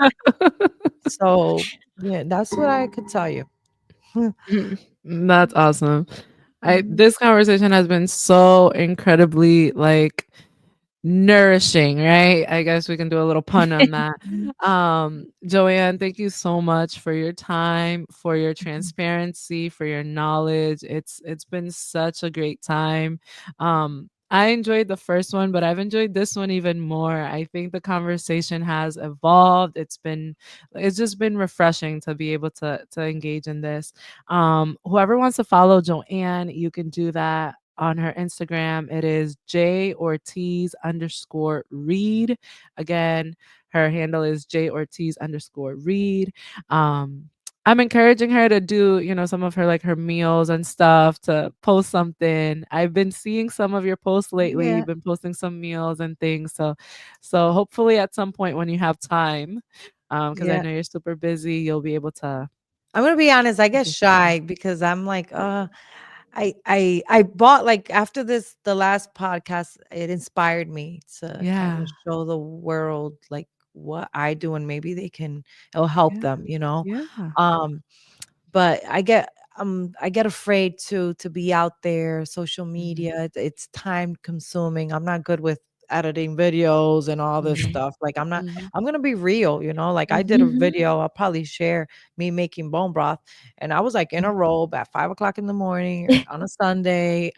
So yeah, that's what I could tell you. Mhm. That's awesome. I Mhm. This conversation has been so incredibly, like, nourishing, right? I guess we can do a little pun on that. Joanne, thank you so much for your time, for your transparency, for your knowledge. It's been such a great time. I enjoyed the first one, but I've enjoyed this one even more. I think the conversation has evolved. It's just been refreshing to be able to engage in this. Whoever wants to follow Joanne, you can do that on her Instagram. It is J_Ortiz_Reed. Again, her handle is J_Ortiz_Reed. I'm encouraging her to do, some of her, like, her meals and stuff, to post something. I've been seeing some of your posts lately. Yeah, You've been posting some meals and things. So hopefully at some point when you have time, because I yeah. know you're super busy, you'll be able to I'm gonna be honest, I get do something. shy because I'm like, I bought like after this the last podcast, it inspired me to kind of Yeah. show the world like what I do and maybe it'll help Yeah. them, you know. Yeah. Um but I get afraid to be out there, social Mhm. media, it's time consuming. I'm not good with editing videos and all this Mhm. stuff. Like Mhm. I'm gonna be real, you know. Like I did a Mhm. Mhm. video, I'll probably share me making bone broth. And I was like in a Mhm. robe at 5 o'clock in the morning on a Sunday.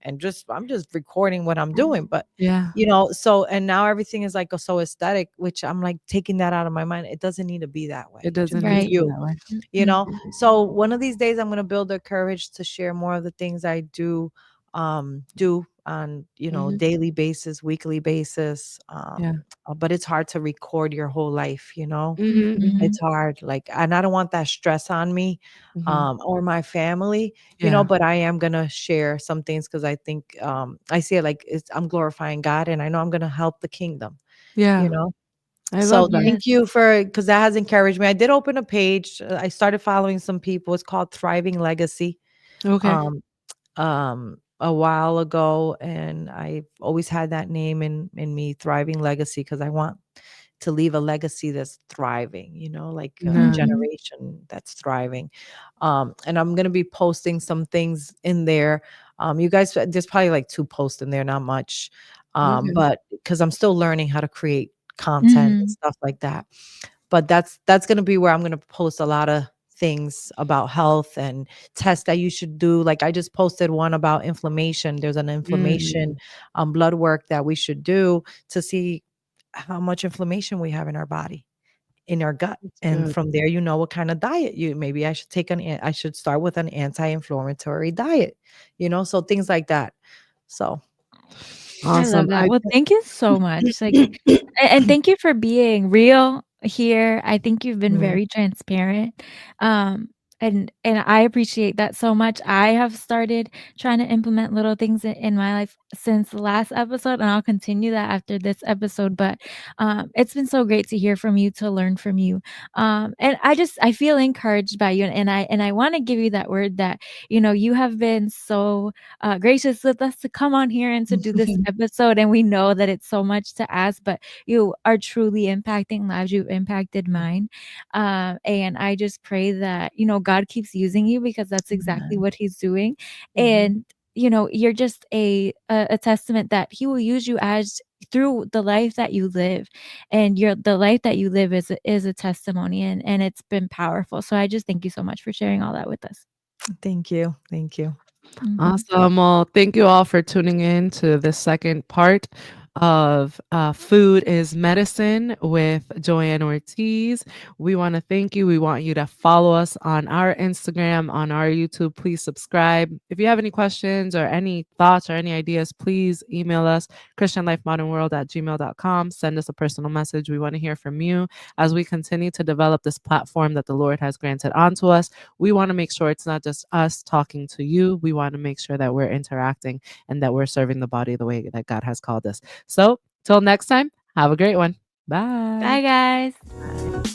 And just I'm just recording what I'm doing. But Yeah. so and now everything is like so aesthetic, which I'm like taking that out of my mind. It doesn't need to be that way. It Just doesn't need be to Right. be you. that way. You Mhm. know, so one of these days I'm going to build the courage to share more of the things I do on Mhm. daily basis, weekly basis. Yeah. But it's hard to record your whole life, Mhm. Mhm. it's hard, like, and I don't want that stress on me, Mhm. or my family, Yeah. but I am gonna share some things because I think I see it like I'm glorifying God, and I know I'm gonna help the kingdom, you Yeah. know. I So love that. thank Yes. you because that has encouraged me. I did open a page. I started following some people. It's called Thriving Legacy. Okay. Um, a while ago, and I've always had that name in me, Thriving Legacy, because I want to leave a legacy that's thriving, like a Nah. Mhm. generation that's thriving. And I'm gonna be posting some things in there. You guys, there's probably like 2 posts in there, not much. Okay. But because I'm still learning how to create content and Mhm. stuff like that. But that's gonna be where I'm gonna post a lot of things about health and tests that you should do. Like I just posted one about inflammation. There's an inflammation Mm. blood work that we should do to see how much inflammation we have in our body. in our gut. That's And good. from there, you know what kind of diet you maybe I should start with an anti-inflammatory diet, so things like that. So I love Awesome. that. Well, thank you so much. Like, and thank you for being real here. I think you've been Mhm, very transparent. Um, and I appreciate that so much. I have started trying to implement little things in my life since the last episode, and I'll continue that after this episode. But it's been so great to hear from you, to learn from you. And I feel encouraged by you, and I want to give you that word that you have been so gracious with us to come on here and to do this episode. And we know that it's so much to ask, but you are truly impacting lives. You've impacted mine. And I just pray that, God keeps using you because that's exactly amen. what He's doing. Mhm. And, you're just a testament that He will use you as through the life that you live, and the life that you live is a testimony, and it's been powerful. So I just thank you so much for sharing all that with us. Thank you. Thank you. Mhm. Awesome. Well, thank you all for tuning in to the second part of Food is Medicine with Joanne Ortiz. We want to thank you. We want you to follow us on our Instagram, on our YouTube. Please subscribe. If you have any questions or any thoughts or any ideas, please email us, christianlifemodernworld@gmail.com. Send us a personal message. We want to hear from you as we continue to develop this platform that the Lord has granted onto us. We want to make sure it's not just us talking to you. We want to make sure that we're interacting and that we're serving the body the way that God has called us. So, till next time, have a great one. Bye. Bye, guys. Bye.